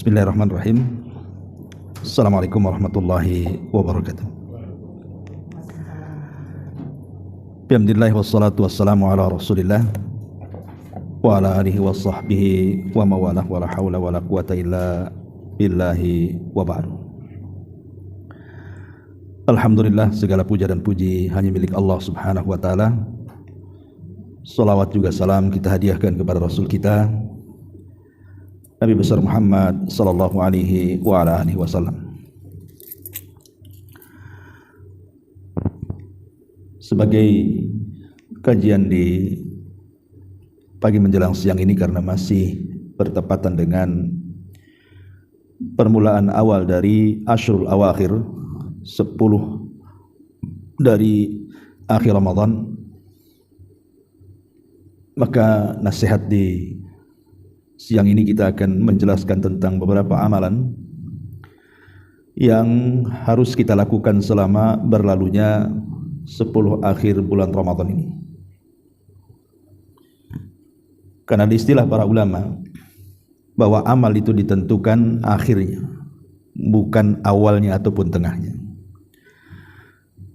Bismillahirrahmanirrahim. Assalamualaikum warahmatullahi wabarakatuh. Alhamdulillah wassalatu wassalamu ala Rasulillah wa ala alihi wa sahbihi wa mawalah wa la hawla wa la quwata illa billahi wa ba'du. Alhamdulillah, segala puja dan puji hanya milik Allah Subhanahu wa taala. Salawat juga salam kita hadiahkan kepada Rasul kita Nabi besar Muhammad sallallahu alaihi wa ala alihi wasallam. Sebagai kajian di pagi menjelang siang ini, karena masih bertepatan dengan permulaan awal dari Ashrul Awakhir, 10 dari akhir Ramadan, maka nasihat di siang ini kita akan menjelaskan tentang beberapa amalan yang harus kita lakukan selama berlalunya 10 akhir bulan Ramadan ini. Karena di istilah para ulama bahwa amal itu ditentukan akhirnya, bukan awalnya ataupun tengahnya.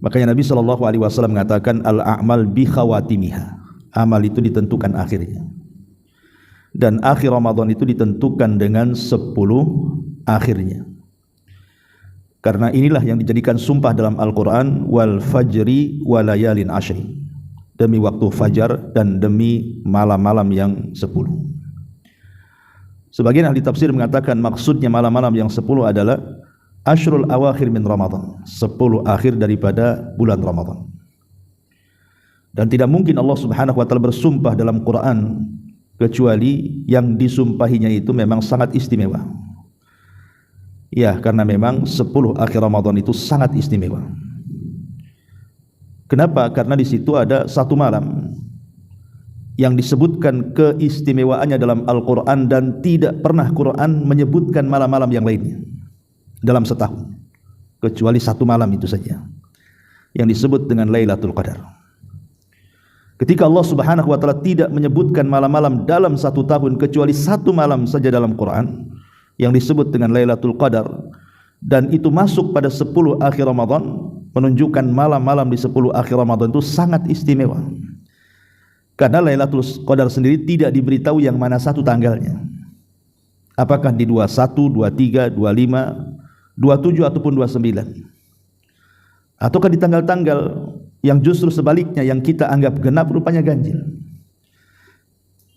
Makanya Nabi SAW mengatakan al-a'mal bi khawatimiha. Amal itu ditentukan akhirnya. Dan akhir Ramadan itu ditentukan dengan 10 akhirnya. Karena inilah yang dijadikan sumpah dalam Al-Quran, wal fajri walayalin ashri, demi waktu fajar dan demi malam-malam yang 10. Sebagian ahli tafsir mengatakan maksudnya malam-malam yang 10 adalah Ashrul Awakhir min Ramadan, 10 akhir daripada bulan Ramadan. Dan tidak mungkin Allah Subhanahu wa taala bersumpah dalam Quran kecuali yang disumpahinya itu memang sangat istimewa. Ya, karena memang 10 akhir Ramadan itu sangat istimewa. Kenapa? Karena di situ ada satu malam yang disebutkan keistimewaannya dalam Al-Quran, dan tidak pernah Quran menyebutkan malam-malam yang lainnya dalam setahun, kecuali satu malam itu saja yang disebut dengan Lailatul Qadar. Ketika Allah Subhanahu wa taala tidak menyebutkan malam-malam dalam satu tahun kecuali satu malam saja dalam Quran yang disebut dengan Lailatul Qadar, dan itu masuk pada 10 akhir Ramadan, menunjukkan malam-malam di 10 akhir Ramadan itu sangat istimewa. Karena Lailatul Qadar sendiri tidak diberitahu yang mana satu tanggalnya, apakah di 21, 23, 25, 27 ataupun 29, ataukah di tanggal-tanggal yang justru sebaliknya yang kita anggap genap rupanya ganjil.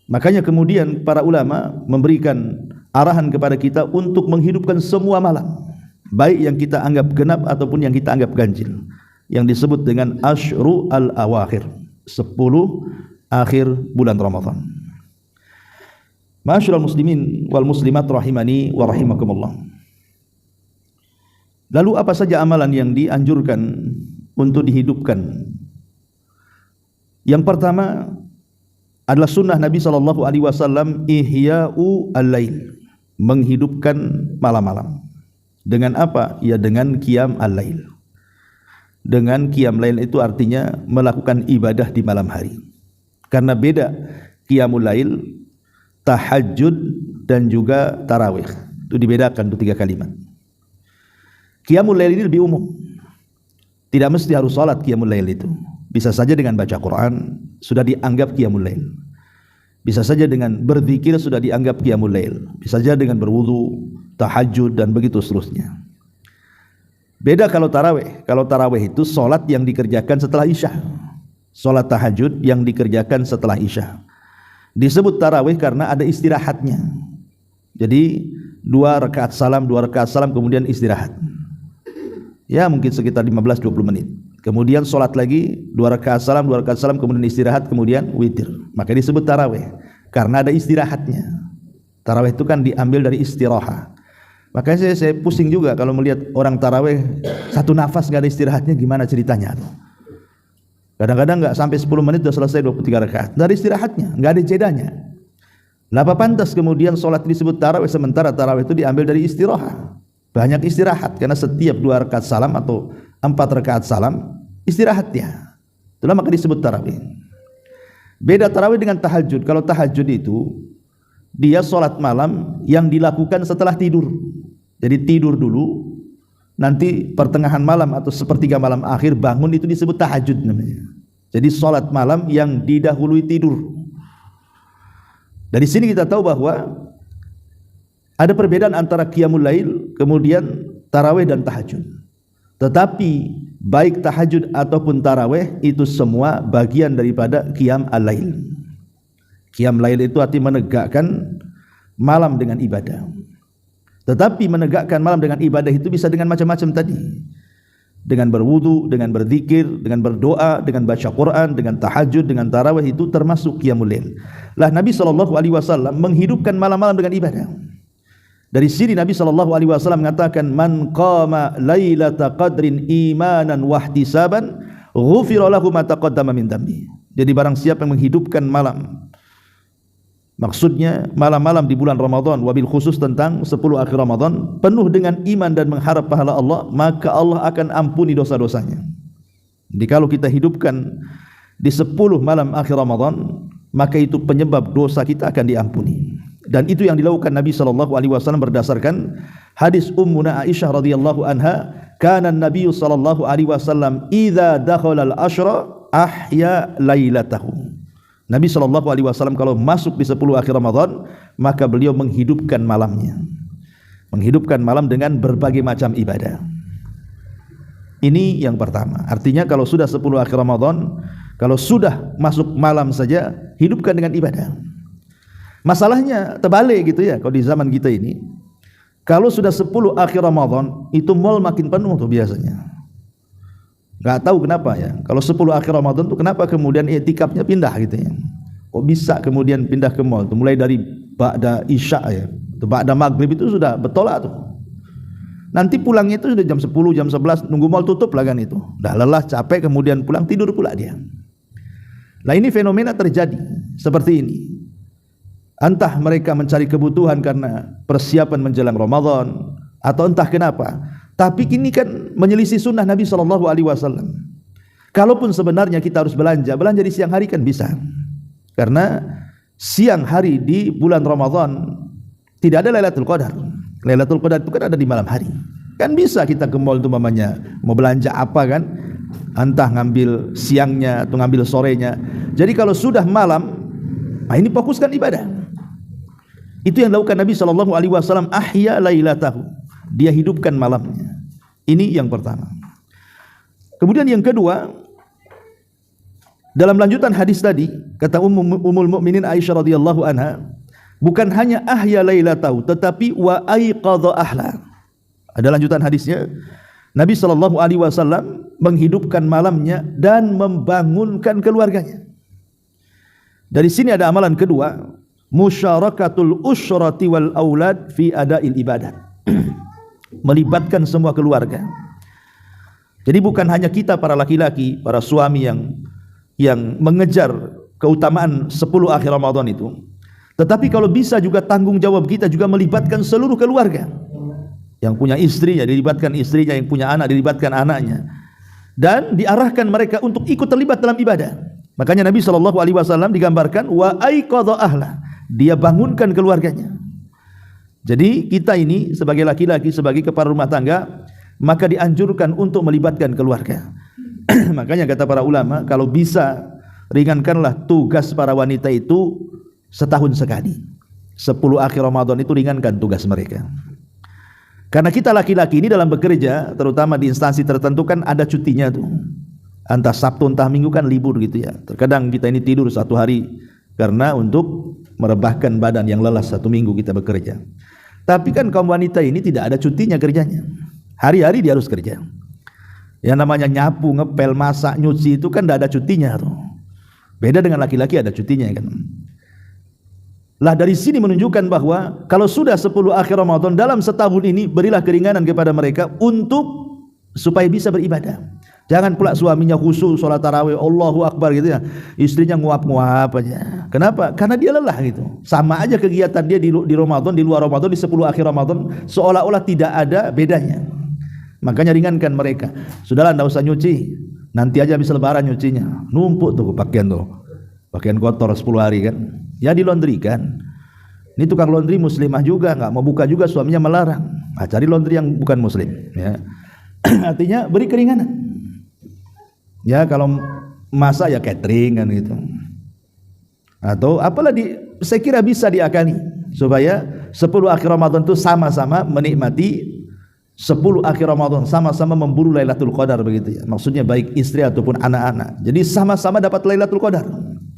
Makanya kemudian para ulama memberikan arahan kepada kita untuk menghidupkan semua malam, baik yang kita anggap genap ataupun yang kita anggap ganjil, yang disebut dengan Ashru al-Awakhir, 10 akhir bulan Ramadan. Ma'asyiral muslimin wal muslimat rahimani wa rahimakumullah. Lalu apa saja amalan yang dianjurkan untuk dihidupkan? Yang pertama adalah sunnah Nabi SAW, ihya'u al-lail, menghidupkan malam-malam. Dengan apa? Ya dengan qiyam al-lail. Dengan qiyam lail itu artinya melakukan ibadah di malam hari. Karena beda qiyamul lail, tahajud dan juga tarawih. Itu dibedakan, itu 3 kalimat. Qiyamul lail ini lebih umum. Tidak mesti harus salat qiyamul lail itu. Bisa saja dengan baca Quran sudah dianggap qiyamul lail. Bisa saja dengan berzikir sudah dianggap qiyamul lail. Bisa saja dengan berwudu, tahajud dan begitu seterusnya. Beda kalau tarawih. Kalau tarawih itu salat yang dikerjakan setelah Isya. Salat tahajud yang dikerjakan setelah Isya. Disebut tarawih karena ada istirahatnya. Jadi 2 rakaat salam, 2 rakaat salam kemudian istirahat. Ya mungkin sekitar 15-20 menit. Kemudian sholat lagi 2 rakaat salam, 2 rakaat salam, kemudian istirahat, kemudian witir. Maka disebut tarawih karena ada istirahatnya. Tarawih itu kan diambil dari istirahat. Makanya saya pusing juga kalau melihat orang tarawih satu nafas nggak ada istirahatnya, gimana ceritanya? Kadang-kadang nggak sampai 10 menit sudah selesai 23 rakaat. Nggak ada istirahatnya, nggak ada jedanya. Apa pantas kemudian sholat disebut tarawih sementara tarawih itu diambil dari istirahat? Banyak istirahat, karena setiap 2 rakaat salam atau 4 rakaat salam istirahatnya. Itulah maka disebut tarawih. Beda tarawih dengan tahajud. Kalau tahajud itu dia sholat malam yang dilakukan setelah tidur. Jadi tidur dulu, nanti pertengahan malam atau sepertiga malam akhir bangun, itu disebut tahajud namanya. Jadi sholat malam yang didahului tidur. Dari sini kita tahu bahwa ada perbedaan antara qiyamul lail, kemudian tarawih dan tahajud. Tetapi baik tahajud ataupun tarawih itu semua bagian daripada qiyam al-lail. Qiyam lail itu arti menegakkan malam dengan ibadah. Tetapi menegakkan malam dengan ibadah itu bisa dengan macam-macam tadi. Dengan berwudu, dengan berzikir, dengan berdoa, dengan baca Quran, dengan tahajud, dengan tarawih, itu termasuk qiyamul lail. Lah Nabi SAW menghidupkan malam-malam dengan ibadah. Dari sini Nabi SAW mengatakan, man qama lailata qadrin imanan wahtisaban ghufira lahu ma taqaddama min dhanbi. Jadi barang siapa yang menghidupkan malam, maksudnya malam-malam di bulan Ramadan, wabil khusus tentang 10 akhir Ramadan, penuh dengan iman dan mengharap pahala Allah, maka Allah akan ampuni dosa-dosanya. Jadi kalau kita hidupkan di 10 malam akhir Ramadan, maka itu penyebab dosa kita akan diampuni. Dan itu yang dilakukan Nabi SAW berdasarkan hadis Ummuna Aisyah radhiyallahu anha, kana Nabi SAW idza dakhala al-ashra ahya lailatahu. Nabi SAW kalau masuk di 10 akhir Ramadan, maka beliau menghidupkan malamnya. Menghidupkan malam dengan berbagai macam ibadah. Ini yang pertama. Artinya kalau sudah 10 akhir Ramadan, kalau sudah masuk malam saja, hidupkan dengan ibadah. Masalahnya terbalik gitu ya, kalau di zaman kita ini. Kalau sudah 10 akhir Ramadan, itu mall makin penuh tuh biasanya. Gak tahu kenapa ya. Kalau 10 akhir Ramadan tuh kenapa kemudian i'tikafnya pindah gitu ya. Kok bisa kemudian pindah ke mall tuh, mulai dari ba'da isya ya, tuh ba'da maghrib itu sudah betolak tuh. Nanti pulangnya itu sudah jam 10, jam 11, nunggu mall tutup lah kan itu. Udah lelah, capek, kemudian pulang, tidur pula dia. Nah ini fenomena terjadi seperti ini. Entah mereka mencari kebutuhan karena persiapan menjelang Ramadan, atau entah kenapa. Tapi ini kan menyelisih sunnah Nabi SAW. Kalaupun sebenarnya kita harus belanja di siang hari kan bisa. Karena siang hari di bulan Ramadan tidak ada Lailatul Qadar. Lailatul Qadar itu kan ada di malam hari. Kan bisa kita ke mall itu mamanya, mau belanja apa kan, entah ngambil siangnya atau ngambil sorenya. Jadi kalau sudah malam, nah ini fokuskan ibadah. Itu yang dilakukan Nabi SAW, ahya lailatahu. Dia hidupkan malamnya. Ini yang pertama. Kemudian yang kedua, dalam lanjutan hadis tadi, kata Ummul Mukminin Aisyah radhiyallahu anha, bukan hanya ahya lailatahu, tetapi wa aiqadha ahla. Ada lanjutan hadisnya, Nabi SAW menghidupkan malamnya dan membangunkan keluarganya. Dari sini ada amalan kedua, musyarakatul usrati wal aulad fi ada'il ibadat. Melibatkan semua keluarga. Jadi bukan hanya kita para laki-laki, para suami yang mengejar keutamaan 10 akhir Ramadan itu, tetapi kalau bisa juga tanggung jawab kita juga melibatkan seluruh keluarga. Yang punya istrinya dilibatkan istrinya, yang punya anak dilibatkan anaknya, dan diarahkan mereka untuk ikut terlibat dalam ibadah. Makanya Nabi SAW digambarkan wa aiqadha ahla, dia bangunkan keluarganya. Jadi kita ini sebagai laki-laki, sebagai kepala rumah tangga, maka dianjurkan untuk melibatkan keluarga. Makanya kata para ulama, kalau bisa ringankanlah tugas para wanita itu setahun sekali. 10 akhir Ramadan itu ringankan tugas mereka. Karena kita laki-laki ini dalam bekerja, terutama di instansi tertentu kan ada cutinya tuh. Entah Sabtu entah Minggu kan libur gitu ya. Terkadang kita ini tidur 1 hari karena untuk merebahkan badan yang lelah 1 minggu kita bekerja. Tapi kan kaum wanita ini tidak ada cutinya kerjanya. Hari-hari dia harus kerja. Yang namanya nyapu, ngepel, masak, nyuci itu kan tidak ada cutinya tuh. Beda dengan laki-laki ada cutinya kan. Lah dari sini menunjukkan bahwa kalau sudah 10 akhir Ramadan dalam setahun ini, berilah keringanan kepada mereka untuk supaya bisa beribadah. Jangan pula suaminya khusyuk sholat tarawih, Allahu Akbar gitu ya, istrinya nguap-nguap aja. Kenapa? Karena dia lelah gitu. Sama aja kegiatan dia di Ramadan, di luar Ramadan, di 10 akhir Ramadan, seolah-olah tidak ada bedanya. Makanya ringankan mereka. Sudahlah, tidak usah nyuci, nanti aja habis lebaran nyucinya. Numpuk tuh pakaian tuh, pakaian kotor 10 hari kan, ya dilondrikan. Ini tukang laundry muslimah juga, nggak mau buka juga, suaminya melarang. Nah, cari laundry yang bukan muslim. Ya. Artinya beri keringanan. Ya kalau masak ya catering kan gitu. Atau apalah saya kira bisa diakali supaya 10 akhir Ramadan itu sama-sama menikmati 10 akhir Ramadan, sama-sama memburu Lailatul Qadar begitu ya. Maksudnya baik istri ataupun anak-anak. Jadi sama-sama dapat Lailatul Qadar.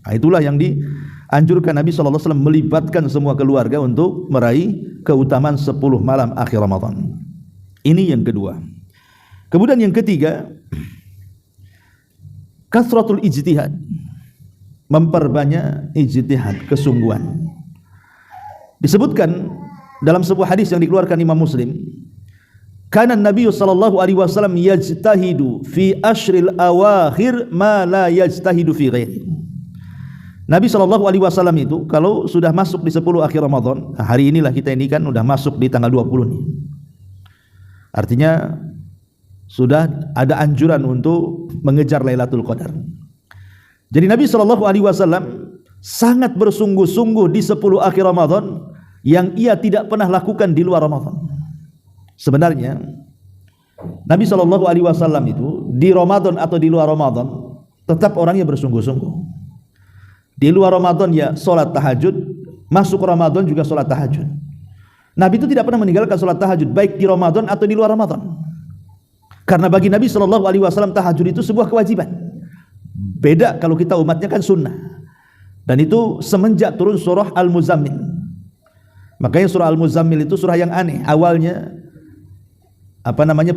Nah, itulah yang dianjurkan Nabi SAW, melibatkan semua keluarga untuk meraih keutamaan 10 malam akhir Ramadan. Ini yang kedua. Kemudian yang ketiga, kasratul ijtihad, memperbanyak ijtihad, kesungguhan. Disebutkan dalam sebuah hadis yang dikeluarkan Imam Muslim, kana Nabi sallallahu alaihi wasallam yajtahidu fi ashril awakhir ma la yajtahidu fi ghairi. Nabi sallallahu alaihi wasallam itu kalau sudah masuk di 10 akhir Ramadan, hari inilah kita ini kan sudah masuk di tanggal 20 nih. Artinya sudah ada anjuran untuk mengejar Lailatul Qadar. Jadi Nabi sallallahu alaihi wasallam sangat bersungguh-sungguh di 10 akhir Ramadan yang ia tidak pernah lakukan di luar Ramadan. Sebenarnya Nabi sallallahu alaihi wasallam itu di Ramadan atau di luar Ramadan tetap orangnya bersungguh-sungguh. Di luar Ramadan ya salat tahajud, masuk Ramadan juga salat tahajud. Nabi itu tidak pernah meninggalkan salat tahajud baik di Ramadan atau di luar Ramadan. Karena bagi Nabi sallallahu alaihi wasallam tahajud itu sebuah kewajiban. Beda kalau kita umatnya kan sunnah. Dan itu semenjak turun surah Al-Muzammil. Makanya surah Al-Muzammil itu surah yang aneh. Awalnya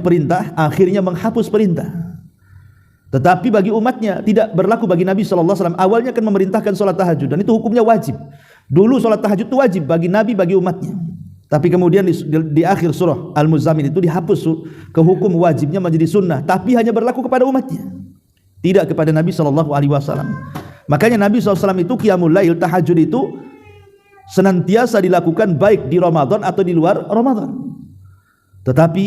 perintah, akhirnya menghapus perintah. Tetapi bagi umatnya tidak berlaku bagi Nabi sallallahu alaihi wasallam. Awalnya kan memerintahkan salat tahajud dan itu hukumnya wajib. Dulu salat tahajud itu wajib bagi Nabi, bagi umatnya. Tapi kemudian di akhir surah Al-Muzammil itu dihapus ke hukum wajibnya menjadi sunnah, tapi hanya berlaku kepada umatnya, tidak kepada Nabi sallallahu alaihi wasallam. Makanya Nabi SAW itu qiyamul lail, tahajud itu senantiasa dilakukan baik di Ramadan atau di luar Ramadan. Tetapi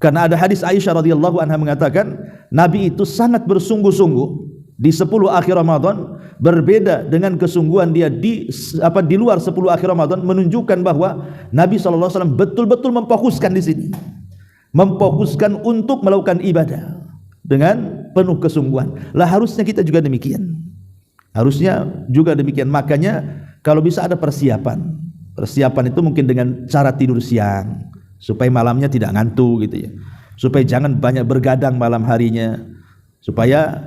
karena ada hadis Aisyah radhiyallahu anha mengatakan Nabi itu sangat bersungguh-sungguh di 10 akhir Ramadan, berbeda dengan kesungguhan dia di luar 10 akhir Ramadan, menunjukkan bahwa Nabi SAW betul-betul memfokuskan di sini, memfokuskan untuk melakukan ibadah dengan penuh kesungguhan. Lah harusnya kita juga demikian. Harusnya juga demikian. Makanya kalau bisa ada persiapan. Persiapan itu mungkin dengan cara tidur siang supaya malamnya tidak ngantuk gitu ya. Supaya jangan banyak bergadang malam harinya. Supaya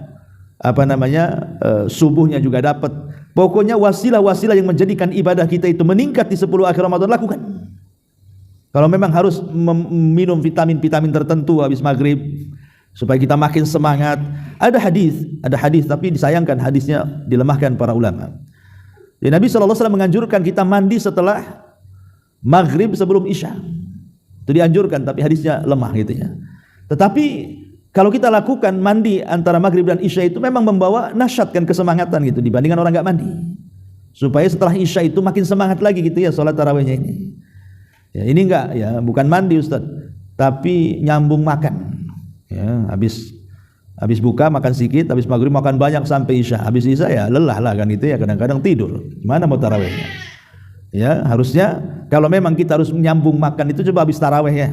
subuhnya juga dapat. Pokoknya wasilah-wasilah yang menjadikan ibadah kita itu meningkat di 10 akhir Ramadan lakukan. Kalau memang harus minum vitamin-vitamin tertentu habis maghrib supaya kita makin semangat, ada hadis tapi disayangkan hadisnya dilemahkan para ulama. Jadi Nabi SAW menganjurkan kita mandi setelah maghrib sebelum isya. Itu dianjurkan, tapi hadisnya lemah gitu ya. Tetapi kalau kita lakukan mandi antara maghrib dan isya itu memang membawa nasyat kan, kesemangatan gitu dibandingkan orang nggak mandi. Supaya setelah isya itu makin semangat lagi gitu ya sholat tarawihnya ini. Ya, ini enggak ya, bukan mandi Ustaz, tapi nyambung makan. Ya, habis buka makan sedikit, habis maghrib makan banyak sampai isya. Habis isya ya lelah lah kan itu ya, kadang-kadang tidur. Gimana mau tarawihnya? Ya, harusnya kalau memang kita harus menyambung makan itu coba habis tarawih ya.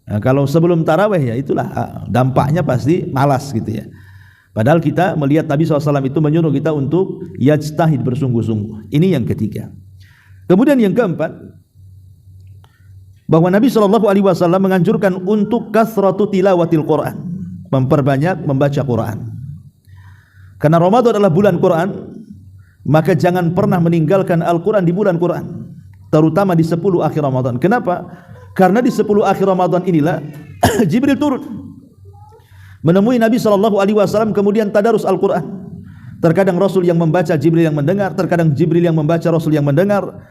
Nah, kalau sebelum tarawih ya itulah dampaknya pasti malas gitu ya. Padahal kita melihat Nabi SAW itu menyuruh kita untuk yajtahid, bersungguh-sungguh. Ini yang ketiga. Kemudian yang keempat, bahwa Nabi SAW menganjurkan untuk kasratu tilawatil Quran, memperbanyak membaca Quran. Karena Ramadan adalah bulan Quran, maka jangan pernah meninggalkan Al-Quran di bulan Quran, terutama di 10 akhir Ramadan. Kenapa? Karena di 10 akhir Ramadan inilah Jibril turun menemui Nabi SAW, kemudian tadarus Al-Quran. Terkadang Rasul yang membaca, Jibril yang mendengar. Terkadang Jibril yang membaca, Rasul yang mendengar.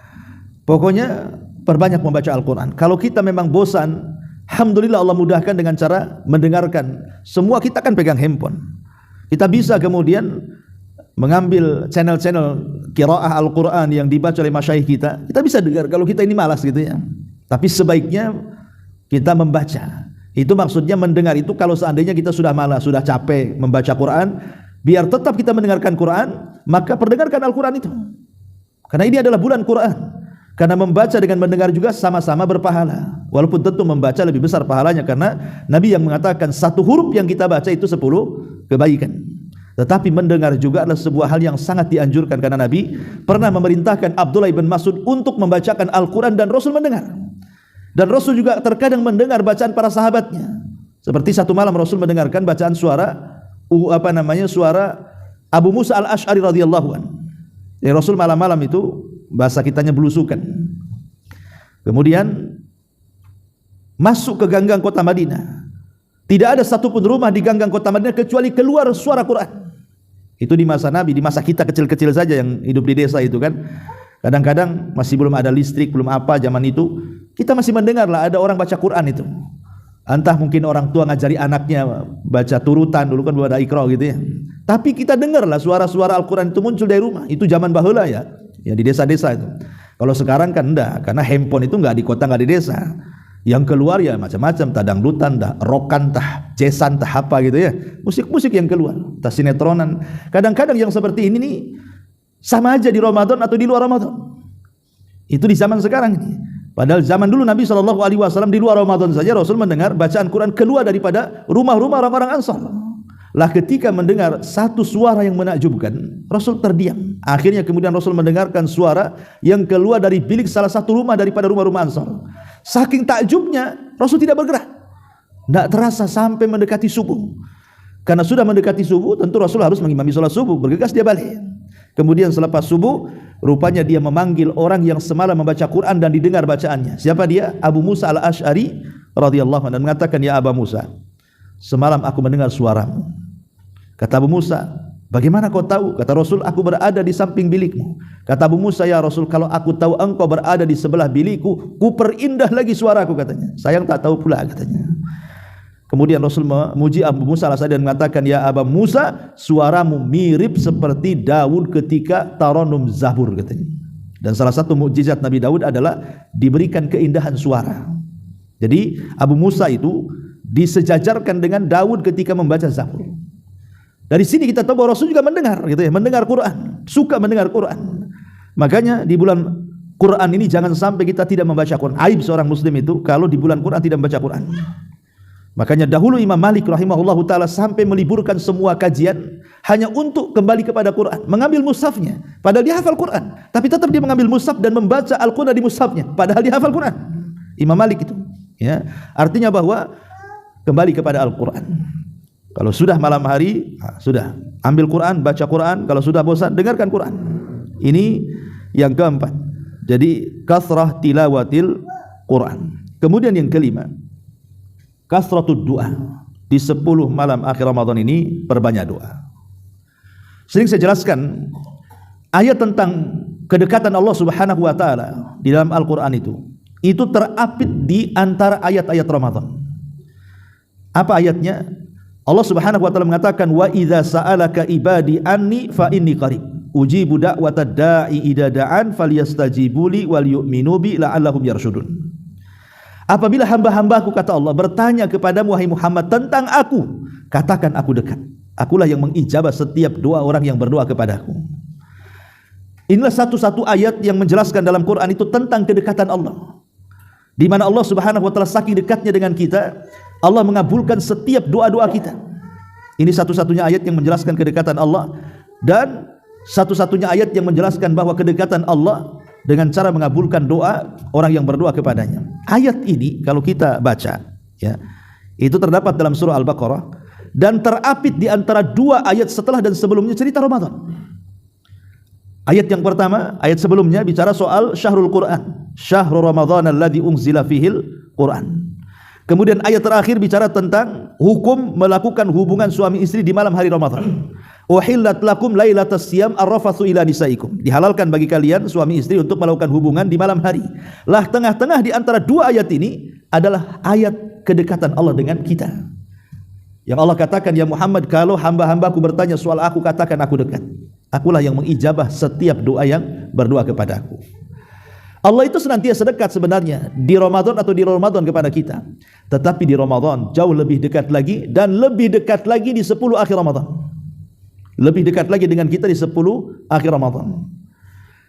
Pokoknya perbanyak membaca Al-Quran. Kalau kita memang bosan, alhamdulillah Allah mudahkan dengan cara mendengarkan. Semua kita kan pegang handphone. Kita bisa kemudian mengambil channel-channel qiraah Al-Quran yang dibaca oleh masyayikh kita. Kita bisa dengar kalau kita ini malas gitu ya. Tapi sebaiknya kita membaca. Itu maksudnya mendengar itu kalau seandainya kita sudah malas, sudah capek membaca Quran, biar tetap kita mendengarkan Quran, maka perdengarkan Al-Quran itu. Karena ini adalah bulan Quran. Karena membaca dengan mendengar juga sama-sama berpahala. Walaupun tentu membaca lebih besar pahalanya, karena Nabi yang mengatakan satu huruf yang kita baca itu 10 kebaikan. Tetapi mendengar juga adalah sebuah hal yang sangat dianjurkan, karena Nabi pernah memerintahkan Abdullah bin Mas'ud untuk membacakan Al-Quran dan Rasul mendengar. Dan Rasul juga terkadang mendengar bacaan para sahabatnya. Seperti satu malam Rasul mendengarkan bacaan suara Abu Musa al-Ash'ari radhiyallahu anhu. Jadi Rasul malam-malam itu bahasa kitanya belusukan. Kemudian masuk ke ganggang kota Madinah. Tidak ada satupun rumah di ganggang kota Madinah kecuali keluar suara Quran. Itu di masa Nabi, di masa kita kecil-kecil saja yang hidup di desa itu kan. Kadang-kadang masih belum ada listrik, belum apa zaman itu, kita masih mendengarlah ada orang baca Quran itu. Entah mungkin orang tua ngajari anaknya baca turutan, dulu kan belum ada Iqra gitu ya. Tapi kita dengarlah suara-suara Al-Quran itu muncul dari rumah. Itu zaman bahula ya di desa-desa itu. Kalau sekarang kan enggak, karena handphone itu enggak di kota, enggak di desa. Yang keluar ya macam-macam, tah dangdutan, tah rokan, tah jazan, tah apa gitu ya. Musik-musik yang keluar, tah sinetronan. Kadang-kadang yang seperti ini nih sama aja di Ramadan atau di luar Ramadan. Itu di zaman sekarang ini. Padahal zaman dulu Nabi SAW di luar Ramadan saja Rasul mendengar bacaan Quran keluar daripada rumah-rumah orang-orang Ansar. Lah ketika mendengar satu suara yang menakjubkan, Rasul terdiam. Akhirnya kemudian Rasul mendengarkan suara yang keluar dari bilik salah satu rumah daripada rumah-rumah Ansar. Saking takjubnya Rasul tidak bergerak. Tidak terasa sampai mendekati subuh. Karena sudah mendekati subuh, tentu Rasul harus mengimami sholat subuh. Bergegas dia balik. Kemudian selepas subuh, rupanya dia memanggil orang yang semalam membaca Quran dan didengar bacaannya. Siapa dia? Abu Musa al-Ash'ari radhiyallahu anhu, dan mengatakan, "Ya Abu Musa, semalam aku mendengar suaramu." Kata Abu Musa, "Bagaimana kau tahu?" Kata Rasul, "Aku berada di samping bilikmu." Kata Abu Musa, "Ya Rasul, kalau aku tahu engkau berada di sebelah bilikku, ku perindah lagi suaraku," katanya. "Sayang tak tahu pula," katanya. Kemudian Rasul memuji Abu Musa al-Ash'ari dan mengatakan, "Ya Abu Musa, suaramu mirip seperti Daud ketika taranum Zabur," katanya. Dan salah satu mukjizat Nabi Daud adalah diberikan keindahan suara. Jadi Abu Musa itu disejajarkan dengan Daud ketika membaca Zabur. Dari sini kita tahu bahwa Rasul juga mendengar gitu ya, mendengar Quran, suka mendengar Quran. Makanya di bulan Quran ini jangan sampai kita tidak membaca Quran. Aib seorang muslim itu kalau di bulan Quran tidak membaca Quran. Makanya dahulu Imam Malik rahimahullahu ta'ala sampai meliburkan semua kajian hanya untuk kembali kepada Quran, mengambil mushafnya, padahal dia hafal Quran, tapi tetap dia mengambil mushaf dan membaca Al-Quran di mushafnya, padahal dia hafal Quran. Imam Malik itu ya, artinya bahwa kembali kepada Al-Quran. Kalau sudah malam hari, sudah ambil Quran, baca Quran. Kalau sudah bosan, dengarkan Quran. Ini yang keempat. Jadi kasrah tilawatil Quran. Kemudian yang kelima, kasratud doa. Di 10 malam akhir Ramadan ini perbanyak doa. Sering saya jelaskan ayat tentang kedekatan Allah Subhanahu wa taala di dalam Al-Qur'an itu terapit di antara ayat-ayat Ramadan. Apa ayatnya? Allah Subhanahu wa taala mengatakan, "Wa idza sa'alaka ibadi anni fa inni qarib ujibu da'watad da'i idza da'an falyastajibuli wal yu'minu bi la'allahum yarshudun." Apabila hamba-hambaku, kata Allah, bertanya kepadamu wahai Muhammad tentang aku, katakan aku dekat. Akulah yang mengijabah setiap doa orang yang berdoa kepadaku. Inilah satu-satu ayat yang menjelaskan dalam Quran itu tentang kedekatan Allah, di mana Allah Subhanahu wa taala saking dekatnya dengan kita, Allah mengabulkan setiap doa-doa kita. Ini satu-satunya ayat yang menjelaskan kedekatan Allah, dan satu-satunya ayat yang menjelaskan bahwa kedekatan Allah dengan cara mengabulkan doa orang yang berdoa kepadanya. Ayat ini kalau kita baca ya, itu terdapat dalam surah Al-Baqarah dan terapit di antara dua ayat setelah dan sebelumnya cerita Ramadan. Ayat yang pertama, ayat sebelumnya bicara soal syahrul Quran, syahrul Ramadan alladzi unzila fihil Quran. Kemudian ayat terakhir bicara tentang hukum melakukan hubungan suami istri di malam hari Ramadan. Uhillat lakum lailatas siyam arrafatsu ila nisaikum. Dihalalkan bagi kalian suami istri untuk melakukan hubungan di malam hari. Lah tengah-tengah di antara dua ayat ini adalah ayat kedekatan Allah dengan kita. Yang Allah katakan, "Ya Muhammad, kalau hamba-hambaku bertanya soal aku, katakan aku dekat. Akulah yang mengijabah setiap doa yang berdoa kepadaku." Allah itu senantiasa dekat sebenarnya di Ramadan atau di Ramadan kepada kita. Tetapi di Ramadan jauh lebih dekat lagi, dan lebih dekat lagi di 10 akhir Ramadan. Lebih dekat lagi dengan kita di 10 akhir Ramadan.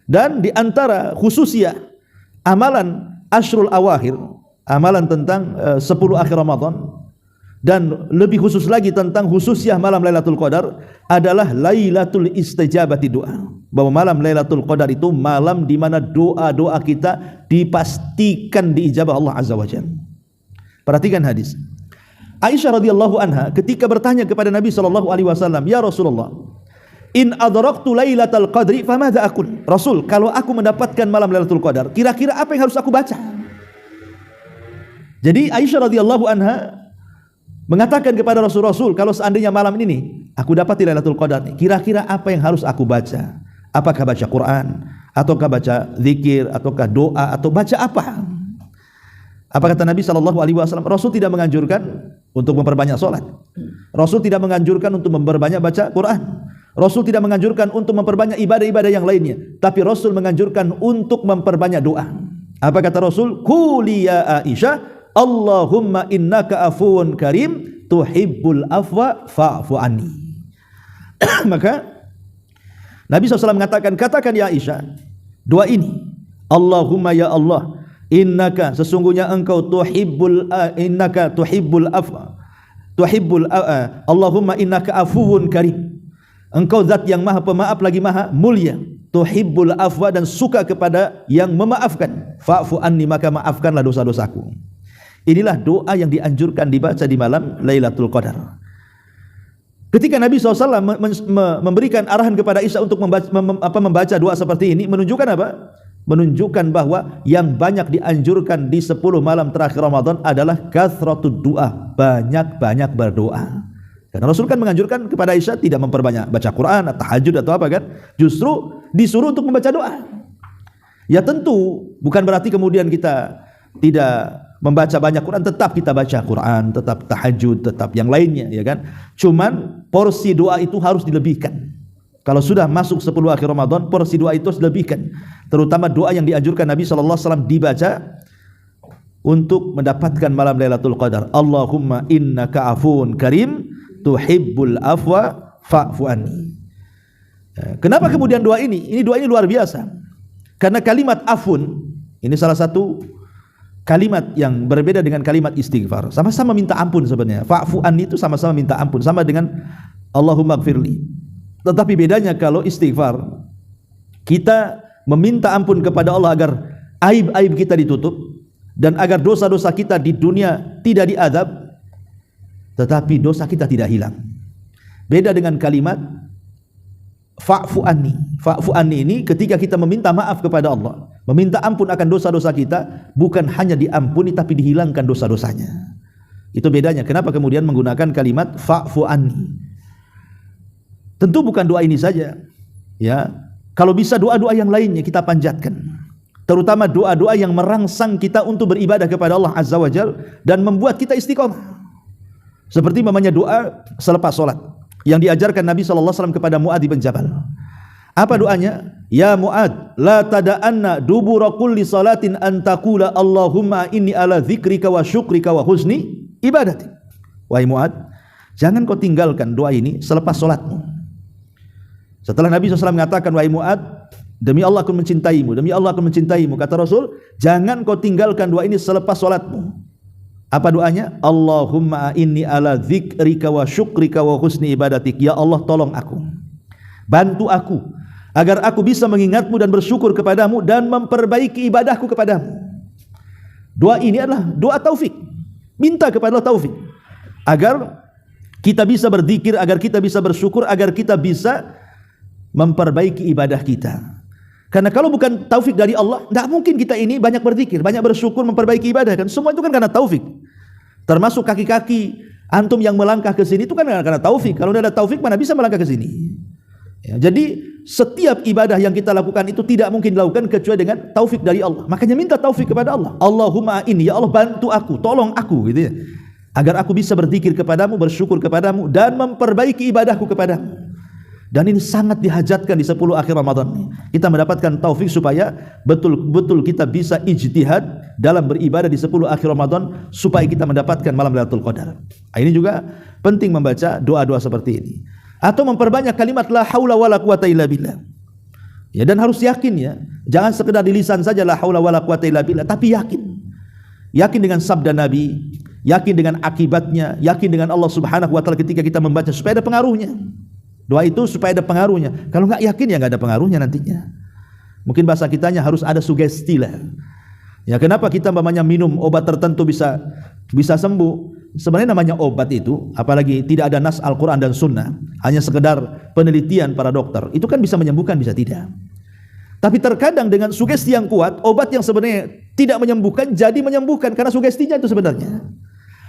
Dan di antara khususnya amalan Ashrul Awakhir, amalan tentang 10 akhir Ramadan, dan lebih khusus lagi tentang khususiyah malam Lailatul Qadar adalah Lailatul Istijabati Doa. Bahwa malam Lailatul Qadar itu malam di mana doa-doa kita dipastikan diijabah Allah Azza wa Jalla. Perhatikan hadis. Aisyah radhiyallahu anha ketika bertanya kepada Nabi sallallahu alaihi wasallam, "Ya Rasulullah, in adraktu Lailatul Qadri famadza aqul?" Rasul, kalau aku mendapatkan malam Lailatul Qadar, kira-kira apa yang harus aku baca? Jadi Aisyah radhiyallahu anha mengatakan kepada Rasul, kalau seandainya malam ini aku dapat Lailatul Qadar nih, kira-kira apa yang harus aku baca? Apakah baca Quran, ataukah baca zikir, ataukah doa, atau baca apa? Apa kata Nabi sallallahu alaihi wasallam? Rasul tidak menganjurkan untuk memperbanyak salat. Rasul tidak menganjurkan untuk memperbanyak baca Quran. Rasul tidak menganjurkan untuk memperbanyak ibadah-ibadah yang lainnya, tapi Rasul menganjurkan untuk memperbanyak doa. Apa kata Rasul? Quli ya Aisyah, Allahumma innaka afuwun karim tuhibbul afwa fa'fu anni. Maka Nabi SAW mengatakan, katakan ya Aisyah doa ini, Allahumma ya Allah, innaka sesungguhnya engkau tuhibbul afwa, Allahumma innaka afuwun karim, engkau zat yang maha pemaaf lagi maha mulia, tuhibbul afwa, dan suka kepada yang memaafkan, fa'fu anni, maka maafkanlah dosa-dosaku. Inilah doa yang dianjurkan dibaca di malam Lailatul Qadar. Ketika Nabi SAW memberikan arahan kepada Aisyah untuk membaca doa seperti ini, menunjukkan apa? Menunjukkan bahwa yang banyak dianjurkan di 10 malam terakhir Ramadan adalah kathratud doa, banyak-banyak berdoa. Karena Rasul kan menganjurkan kepada Aisyah tidak memperbanyak baca Quran, tahajud atau apa kan? Justru disuruh untuk membaca doa. Ya tentu bukan berarti kemudian kita tidak membaca banyak Quran, tetap kita baca Quran, tetap tahajud, tetap yang lainnya, ya kan? Cuman porsi doa itu harus dilebihkan. Kalau sudah masuk 10 akhir Ramadan, porsi doa itu harus dilebihkan. Terutama doa yang dianjurkan Nabi sallallahu alaihi wasallam dibaca untuk mendapatkan malam Lailatul Qadar. Allahumma innaka afuwun karim tuhibbul afwa fa'fu anni. Kenapa kemudian doa ini? Ini doa ini luar biasa. Karena kalimat afun ini salah satu kalimat yang berbeda dengan kalimat istighfar. Sama-sama minta ampun sebenarnya. Fa'fu anni itu sama-sama minta ampun, sama dengan Allahumma gfirli. Tetapi bedanya kalau istighfar, kita meminta ampun kepada Allah agar aib-aib kita ditutup dan agar dosa-dosa kita di dunia tidak diazab, tetapi dosa kita tidak hilang. Beda dengan kalimat fa'fu anni. Fa'fu anni ini ketika kita meminta maaf kepada Allah, meminta ampun akan dosa-dosa kita, bukan hanya diampuni tapi dihilangkan dosa-dosanya. Itu bedanya. Kenapa kemudian menggunakan kalimat fa'fu anni? Tentu bukan doa ini saja. Ya, kalau bisa doa-doa yang lainnya kita panjatkan. Terutama doa-doa yang merangsang kita untuk beribadah kepada Allah Azza wa Jalla dan membuat kita istiqomah. Seperti namanya doa selepas salat yang diajarkan Nabi sallallahu alaihi wasallam kepada Mu'adz bin Jabal. Apa doanya? Ya Mu'adz, la tada'anna dubura kulli salatin an taqula Allahumma inni ala dzikrika wa syukrika wa husni ibadati. Wahai Mu'adz, jangan kau tinggalkan doa ini selepas salatmu. Setelah Nabi SAW mengatakan, wahai Mu'adz, demi Allah aku mencintaimu, demi Allah aku mencintaimu, kata Rasul, jangan kau tinggalkan doa ini selepas salatmu. Apa doanya? Allahumma inni ala dzikrika wa syukrika wa husni ibadatik. Ya Allah, tolong aku, bantu aku agar aku bisa mengingatmu dan bersyukur kepadamu dan memperbaiki ibadahku kepadamu. Doa ini adalah doa taufik. Minta kepada Allah taufik agar kita bisa berzikir, agar kita bisa bersyukur, agar kita bisa memperbaiki ibadah kita. Karena kalau bukan taufik dari Allah, tidak mungkin kita ini banyak berzikir, banyak bersyukur, memperbaiki ibadah kan. Semua itu kan karena taufik. Termasuk kaki-kaki antum yang melangkah ke sini itu kan karena taufik. Kalau tidak ada taufik mana bisa melangkah ke sini. Ya, jadi setiap ibadah yang kita lakukan itu tidak mungkin dilakukan kecuali dengan taufik dari Allah. Makanya minta taufik kepada Allah. Allahumma inni, ya Allah bantu aku, tolong aku gitu ya. Agar aku bisa berzikir kepadamu, bersyukur kepadamu dan memperbaiki ibadahku kepadamu. Dan ini sangat dihajatkan di 10 akhir Ramadan. Kita mendapatkan taufik supaya betul-betul kita bisa ijtihad dalam beribadah di 10 akhir Ramadan supaya kita mendapatkan malam Lailatul Qadar. Ini juga penting membaca doa-doa seperti ini. Atau memperbanyak kalimat la haula wala quwata illa billah. Ya, dan harus yakin ya. Jangan sekedar di lisan saja la haula wala quwata illa billah, tapi yakin. Yakin dengan sabda Nabi, yakin dengan akibatnya, yakin dengan Allah Subhanahu wa taala ketika kita membaca supaya ada pengaruhnya. Doa itu supaya ada pengaruhnya. Kalau enggak yakin ya enggak ada pengaruhnya nantinya. Mungkin bahasa kitanya harus ada sugesti lah. Ya, kenapa kita umpamanya minum obat tertentu bisa sembuh? Sebenarnya namanya obat itu, apalagi tidak ada nas Al-Quran dan Sunnah, hanya sekedar penelitian para dokter, itu kan bisa menyembuhkan, bisa tidak. Tapi terkadang dengan sugesti yang kuat, obat yang sebenarnya tidak menyembuhkan jadi menyembuhkan karena sugestinya itu sebenarnya.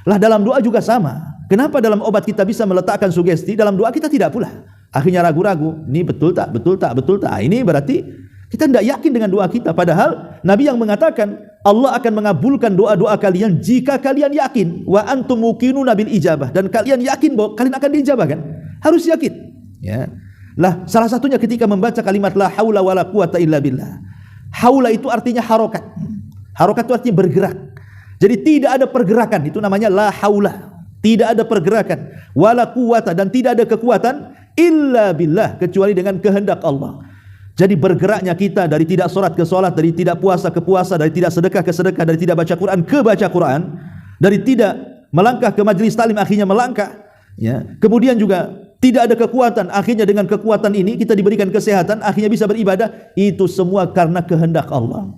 Lah dalam doa juga sama. Kenapa dalam obat kita bisa meletakkan sugesti, dalam doa kita tidak pula. Akhirnya ragu-ragu, ini betul tak, betul tak, betul tak. Ini berarti kita tidak yakin dengan doa kita. Padahal Nabi yang mengatakan Allah akan mengabulkan doa-doa kalian jika kalian yakin. Wa antum muqinuna bil ijabah, dan kalian yakin bahwa kalian akan diijabah kan? Harus yakin. Ya. Lah salah satunya ketika membaca kalimat la haula wala quwata illa billah. Haula itu artinya harokat. Harokat itu artinya bergerak. Jadi tidak ada pergerakan, itu namanya la haula. Tidak ada pergerakan, wala quwata, dan tidak ada kekuatan illa billah, kecuali dengan kehendak Allah. Jadi bergeraknya kita dari tidak solat ke solat, dari tidak puasa ke puasa, dari tidak sedekah ke sedekah, dari tidak baca Quran ke baca Quran, dari tidak melangkah ke majelis taklim akhirnya melangkah, ya. Kemudian juga tidak ada kekuatan, akhirnya dengan kekuatan ini kita diberikan kesehatan, akhirnya bisa beribadah. Itu semua karena kehendak Allah.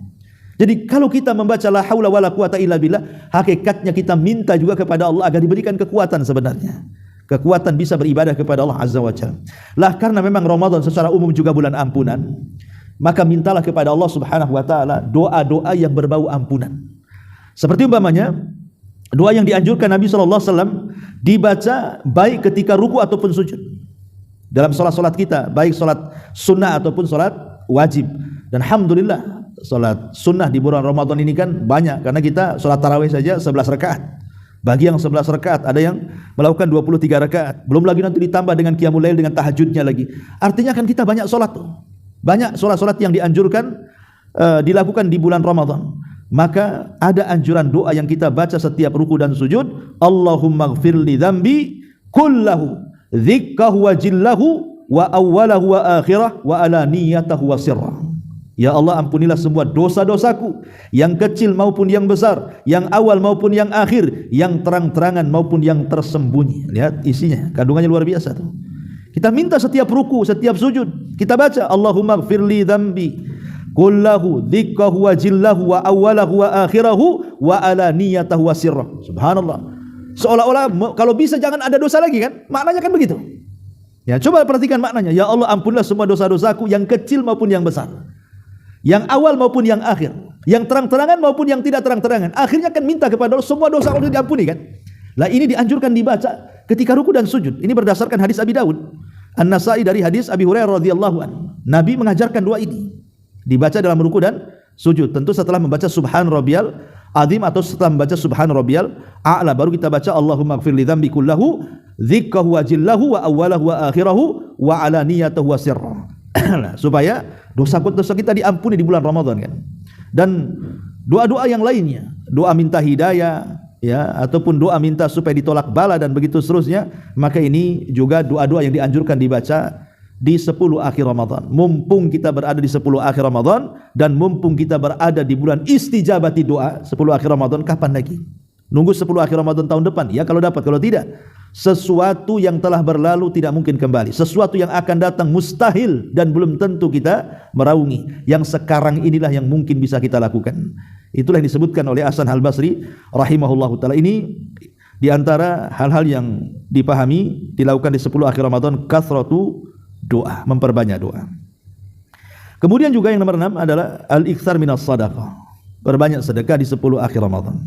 Jadi kalau kita membaca la haula wala quwata illa billah, hakikatnya kita minta juga kepada Allah agar diberikan kekuatan sebenarnya. Kekuatan bisa beribadah kepada Allah Azza wa Jalla. Lah karena memang Ramadan secara umum juga bulan ampunan, maka mintalah kepada Allah Subhanahu wa taala doa-doa yang berbau ampunan. Seperti umpamanya doa yang dianjurkan Nabi sallallahu alaihi wasallam dibaca baik ketika ruku ataupun sujud. Dalam salat-salat kita, baik salat sunnah ataupun salat wajib. Dan alhamdulillah salat sunnah di bulan Ramadan ini kan banyak, karena kita salat tarawih saja 11 rakaat. Bagi yang 11 rakaat, ada yang melakukan 23 rakaat. Belum lagi nanti ditambah dengan qiyamul lail, dengan tahajudnya lagi. Artinya kan kita banyak salat tuh. Banyak salat-salat yang dianjurkan dilakukan di bulan Ramadan. Maka ada anjuran doa yang kita baca setiap ruku dan sujud. Allahumma ighfirli dzambi kullahu dzikkahu wa jillahu wa awwalahu wa akhirah wa alaniyatahu wa sirrah. Ya Allah, ampunilah semua dosa-dosaku, yang kecil maupun yang besar, yang awal maupun yang akhir, yang terang-terangan maupun yang tersembunyi. Lihat isinya, kandungannya luar biasa tuh. Kita minta setiap ruku, setiap sujud, kita baca Allahumma ighfirli dzambi kullahu dzikkahu wa jillahu wa awwalahu wa akhirahu wa alaniyatahu wa sirrah. Subhanallah. Seolah-olah kalau bisa jangan ada dosa lagi kan? Maknanya kan begitu. Ya, coba perhatikan maknanya. Ya Allah, ampunilah semua dosa-dosaku, yang kecil maupun yang besar, yang awal maupun yang akhir, yang terang-terangan maupun yang tidak terang-terangan. Akhirnya kan minta kepada Allah semua dosa Allah diampuni kan. Lah ini dianjurkan dibaca ketika ruku dan sujud. Ini berdasarkan hadis Abi Dawud An-Nasai dari hadis Abi Hurairah radhiyallahu anhu. Nabi mengajarkan doa ini dibaca dalam ruku dan sujud. Tentu setelah membaca subhan rabbiyal azim atau setelah membaca subhan rabbiyal a'la, baru kita baca Allahumma ighfir li dzambi kullahu dzikkahu wa jillahu wa awwalahu wa akhirahu wa alaniyatahu wa sirrah. Supaya dosa-dosa kita diampuni di bulan Ramadan kan. Dan doa-doa yang lainnya, doa minta hidayah ya, ataupun doa minta supaya ditolak bala dan begitu seterusnya, maka ini juga doa-doa yang dianjurkan dibaca di 10 akhir Ramadan. Mumpung kita berada di 10 akhir Ramadan, dan mumpung kita berada di bulan istijabati doa 10 akhir Ramadan, kapan lagi? Nunggu 10 akhir Ramadan tahun depan? Ya kalau dapat, kalau tidak, sesuatu yang telah berlalu tidak mungkin kembali. Sesuatu yang akan datang mustahil dan belum tentu kita meraungi. Yang sekarang inilah yang mungkin bisa kita lakukan. Itulah yang disebutkan oleh Hasan Al-Basri rahimahullahu taala. Ini diantara hal-hal yang dipahami dilakukan di 10 akhir Ramadan, kathratu doa, memperbanyak doa. Kemudian juga yang nomor 6 adalah al-iktsar minas shadaqah, perbanyak sedekah di 10 akhir Ramadan.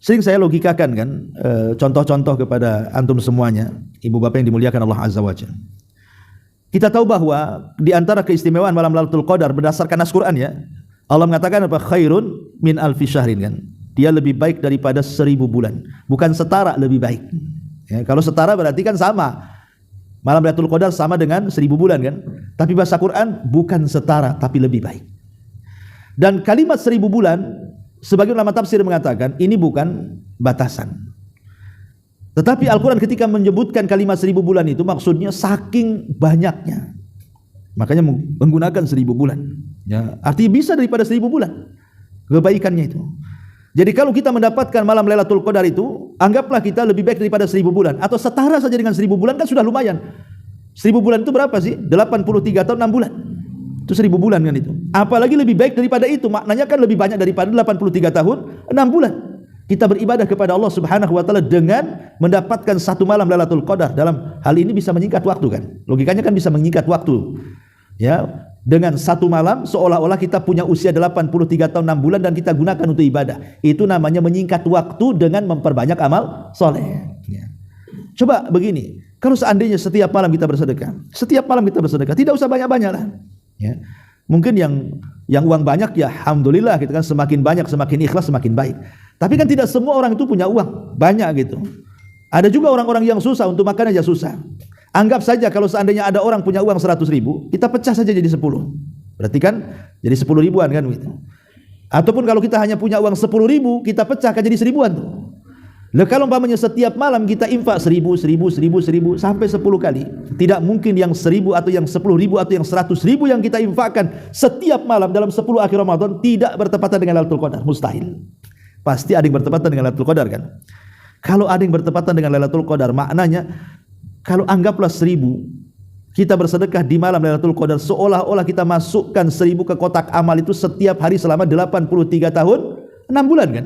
Sering saya logikakan kan contoh-contoh kepada antum semuanya, ibu bapak yang dimuliakan Allah Azza wa Jalla. Kita tahu bahwa di antara keistimewaan malam Lailatul Qadar berdasarkan nas Quran ya, Allah mengatakan apa? Khairun min alfi syahrin kan. Dia lebih baik daripada 1000 bulan. Bukan setara, lebih baik. Ya, kalau setara berarti kan sama. Malam Lailatul Qadar sama dengan 1000 bulan kan. Tapi bahasa Quran bukan setara tapi lebih baik. Dan kalimat 1000 bulan, sebagian ulama tafsir mengatakan ini bukan batasan. Tetapi Al-Quran ketika menyebutkan kalimat 1000 bulan itu maksudnya saking banyaknya. Makanya menggunakan 1000 bulan. Ya, artinya bisa daripada 1000 bulan kebaikannya itu. Jadi kalau kita mendapatkan malam Lailatul Qadar itu, anggaplah kita lebih baik daripada 1000 bulan, atau setara saja dengan 1000 bulan kan sudah lumayan. 1000 bulan itu berapa sih? 83 tahun 6 bulan. Itu 1000 bulan kan itu. Apalagi lebih baik daripada itu, maknanya kan lebih banyak daripada 83 tahun 6 bulan. Kita beribadah kepada Allah Subhanahu wa taala dengan mendapatkan satu malam Lailatul Qadar. Dalam hal ini bisa menyingkat waktu kan? Logikanya kan bisa menyingkat waktu. Ya, dengan satu malam seolah-olah kita punya usia 83 tahun 6 bulan dan kita gunakan untuk ibadah. Itu namanya menyingkat waktu dengan memperbanyak amal soleh. Ya. Coba begini, kalau seandainya setiap malam kita bersedekah, tidak usah banyak-banyak lah. Ya. Mungkin yang uang banyak ya alhamdulillah gitu kan, semakin banyak semakin ikhlas semakin baik. Tapi kan tidak semua orang itu punya uang banyak gitu. Ada juga orang-orang yang susah, untuk makan aja susah. Anggap saja kalau seandainya ada orang punya uang 100.000, kita pecah saja jadi 10. Berarti kan jadi 10 ribuan kan gitu. Ataupun kalau kita hanya punya uang 10.000, kita pecahkan jadi 1000-an tuh. Lah kalau umpamanya setiap malam kita infak 1000 sampai 10 kali, tidak mungkin yang 1000 atau yang 10.000 atau yang 100.000 yang kita infakkan setiap malam dalam 10 akhir Ramadan tidak bertepatan dengan Lailatul Qadar, mustahil. Pasti ada yang bertepatan dengan Lailatul Qadar kan. Kalau ada yang bertepatan dengan Lailatul Qadar, maknanya kalau anggaplah 1000 kita bersedekah di malam Lailatul Qadar, seolah-olah kita masukkan 1000 ke kotak amal itu setiap hari selama 83 tahun 6 bulan kan.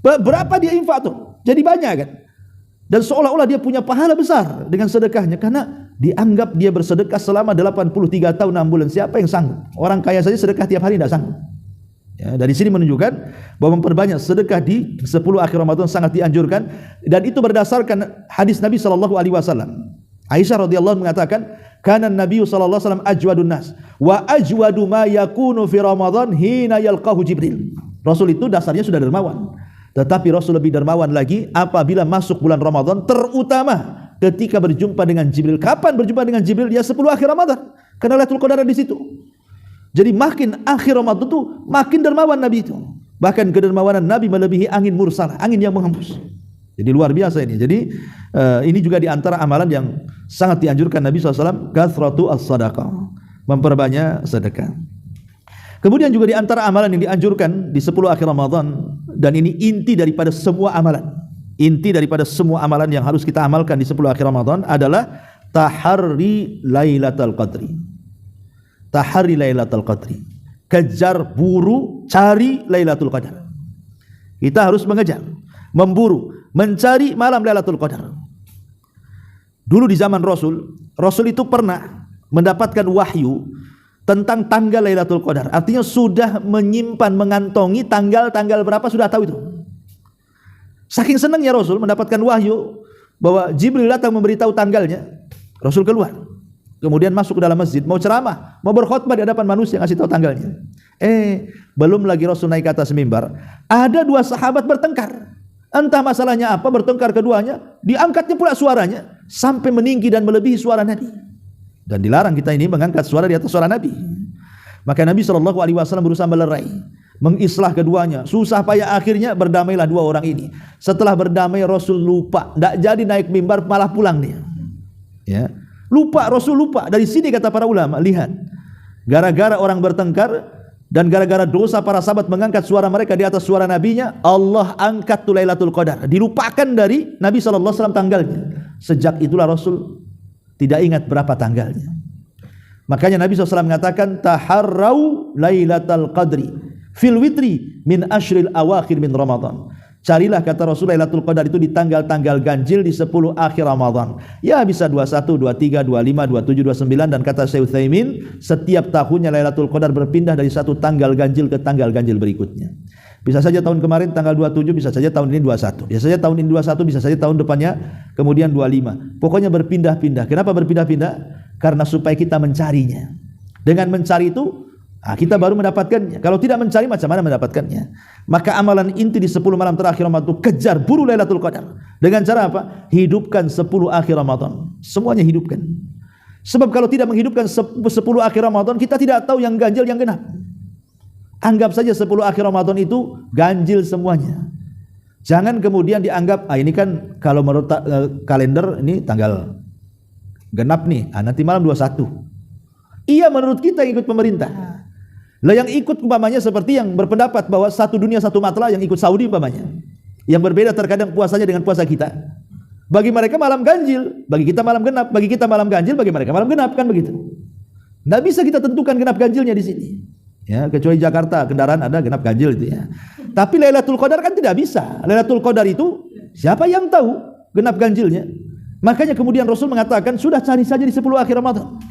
Berapa dia infak tuh? Jadi banyak kan. Dan seolah-olah dia punya pahala besar dengan sedekahnya, karena dianggap dia bersedekah selama 83 tahun 6 bulan. Siapa yang sanggup? Orang kaya saja sedekah tiap hari tidak sanggup. Ya, dari sini menunjukkan bahwa memperbanyak sedekah di 10 akhir Ramadan sangat dianjurkan, dan itu berdasarkan hadis Nabi sallallahu alaihi wasallam. Aisyah radhiyallahu mengatakan, "Kana Nabi sallallahu alaihi wasallam ajwadun nas wa ajwadu ma yakunu fi Ramadan hina yalqahu Jibril." Rasul itu dasarnya sudah dermawan, tetapi Rasul lebih dermawan lagi apabila masuk bulan Ramadan, terutama ketika berjumpa dengan Jibril. Kapan berjumpa dengan Jibril? Ya 10 akhir Ramadan. Karena Lailatul Qadar di situ. Jadi makin akhir Ramadan itu makin dermawan Nabi itu. Bahkan kedermawanan Nabi melebihi angin mursal, angin yang menghembus. Jadi luar biasa ini. Jadi ini juga di antara amalan yang sangat dianjurkan Nabi SAW, kathratu as-sadaqah, memperbanyak sedekah. Kemudian juga di antara amalan yang dianjurkan di 10 akhir Ramadan, dan ini inti daripada semua amalan. Inti daripada semua amalan yang harus kita amalkan di 10 akhir Ramadan adalah taharri Lailatul Qadri. Tahari Lailatul Qadri, kejar, buru, cari Lailatul Qadar. Kita harus mengejar, memburu, mencari malam Lailatul Qadar. Dulu di zaman Rasul itu pernah mendapatkan wahyu tentang tanggal Lailatul Qadar. Artinya sudah menyimpan, mengantongi tanggal-tanggal berapa, sudah tahu itu. Saking senangnya Rasul mendapatkan wahyu bahwa Jibril datang memberitahu tanggalnya, Rasul keluar. Kemudian masuk ke dalam masjid, mau ceramah, mau berkhutbah di hadapan manusia, ngasih tahu tanggalnya. Belum lagi Rasul naik ke atas mimbar, ada dua sahabat bertengkar. Entah masalahnya apa, bertengkar keduanya, diangkatnya pula suaranya sampai meninggi dan melebihi suara Nabi. Dan dilarang kita ini mengangkat suara di atas suara Nabi. Maka Nabi SAW berusaha melerai, mengislah keduanya. Susah payah akhirnya berdamailah dua orang ini. Setelah berdamai, Rasul lupa, tidak jadi naik mimbar, malah pulang dia. Ya. Lupa, Rasul lupa. Dari sini kata para ulama, lihat, gara-gara orang bertengkar dan gara-gara dosa para sahabat mengangkat suara mereka di atas suara nabinya, Allah angkat Lailatul Qadar, dilupakan dari Nabi SAW tanggalnya. Sejak itulah Rasul tidak ingat berapa tanggalnya. Makanya Nabi SAW mengatakan, taharrau Lailatul Qadri fil witri min ashril awakhir min Ramadan. Carilah, kata Rasul, Lailatul Qadar itu di tanggal-tanggal ganjil di 10 akhir Ramadan. Ya bisa 21, 23, 25, 27, 29, dan kata Syekh Utsaimin, setiap tahunnya Lailatul Qadar berpindah dari satu tanggal ganjil ke tanggal ganjil berikutnya. Bisa saja tahun kemarin tanggal 27, bisa saja tahun ini 21. Bisa saja tahun ini 21, bisa saja tahun depannya kemudian 25. Pokoknya berpindah-pindah. Kenapa berpindah-pindah? Karena supaya kita mencarinya. Dengan mencari itu kita baru mendapatkannya. Kalau tidak mencari, macam mana mendapatkannya? Maka amalan inti di 10 malam terakhir Ramadan itu kejar, buru Lailatul Qadar. Dengan cara apa? Hidupkan 10 akhir Ramadan. Semuanya hidupkan. Sebab kalau tidak menghidupkan 10 akhir Ramadan, kita tidak tahu yang ganjil yang genap. Anggap saja 10 akhir Ramadan itu ganjil semuanya. Jangan kemudian dianggap, ini kan kalau menurut kalender ini tanggal genap nih, nanti malam 21. Iya menurut kita yang ikut pemerintah. Lah yang ikut umpamanya seperti yang berpendapat bahwa satu dunia satu matra yang ikut Saudi umpamanya. Yang berbeda terkadang puasanya dengan puasa kita. Bagi mereka malam ganjil, bagi kita malam genap, bagi kita malam ganjil, bagi mereka malam genap, kan begitu. Tidak bisa kita tentukan genap ganjilnya di sini. Ya, kecuali Jakarta kendaraan ada genap ganjil itu ya. Tapi Lailatul Qadar kan tidak bisa. Lailatul Qadar itu siapa yang tahu genap ganjilnya? Makanya kemudian Rasul mengatakan sudah cari saja di 10 akhir Ramadan.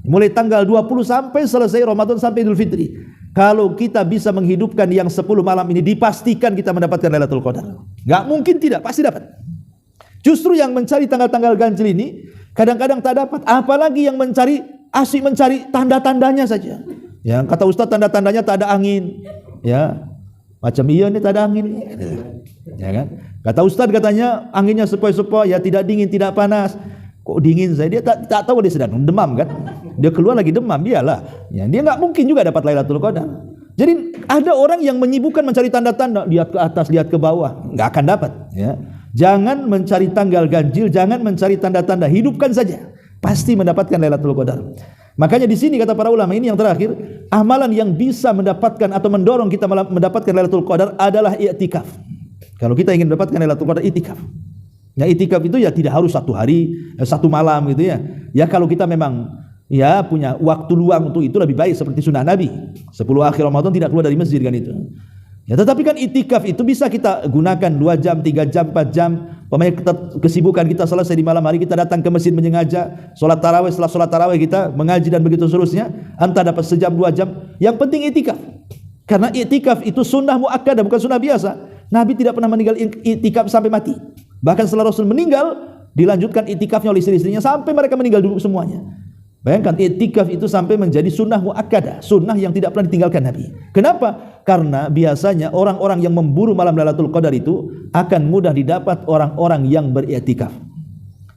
Mulai tanggal 20 sampai selesai Ramadan sampai Idul Fitri. Kalau kita bisa menghidupkan yang 10 malam ini, dipastikan kita mendapatkan Lailatul Qadar. Gak mungkin tidak, pasti dapat. Justru yang mencari tanggal-tanggal ganjil ini kadang-kadang tak dapat, apalagi yang mencari asik mencari tanda-tandanya saja. Ya, kata Ustaz tanda-tandanya tak ada angin. Ya. Macam iya nih tak ada angin. Ya kan? Kata Ustaz katanya anginnya sepoi-sepoi, ya tidak dingin, tidak panas. Kok dingin saya? Dia tak tahu dia sedang demam kan? Dia keluar lagi demam, dialah. Ya, dia nggak mungkin juga dapat Lailatul Qadar. Jadi ada orang yang menyibukkan mencari tanda-tanda, lihat ke atas, lihat ke bawah, nggak akan dapat. Ya. Jangan mencari tanggal ganjil, jangan mencari tanda-tanda, hidupkan saja, pasti mendapatkan Lailatul Qadar. Makanya di sini kata para ulama ini yang terakhir, amalan yang bisa mendapatkan atau mendorong kita mendapatkan Lailatul Qadar adalah i'tikaf. Kalau kita ingin mendapatkan Lailatul Qadar, i'tikaf. Ya i'tikaf itu ya tidak harus satu hari, satu malam gitu ya. Ya kalau kita memang ya punya waktu luang untuk itu lebih baik seperti sunnah Nabi. 10 akhir Ramadan tidak keluar dari masjid kan itu. Ya tetapi kan i'tikaf itu bisa kita gunakan 2 jam, 3 jam, 4 jam. Pemain kesibukan kita selesai di malam hari, kita datang ke masjid menyengaja, sholat tarawih, setelah sholat tarawih kita mengaji dan begitu seterusnya. Entah dapat sejam 2 jam. Yang penting i'tikaf. Karena i'tikaf itu sunnah muakkadah, bukan sunnah biasa. Nabi tidak pernah meninggal i'tikaf sampai mati. Bahkan setelah Rasul meninggal, dilanjutkan i'tikafnya oleh istri-istrinya sampai mereka meninggal dulu semuanya. Bayangkan i'tikaf itu sampai menjadi sunnah muakkadah, sunnah yang tidak pernah ditinggalkan Nabi. Kenapa? Karena biasanya orang-orang yang memburu malam Lailatul Qadar itu akan mudah didapat orang-orang yang beriktikaf.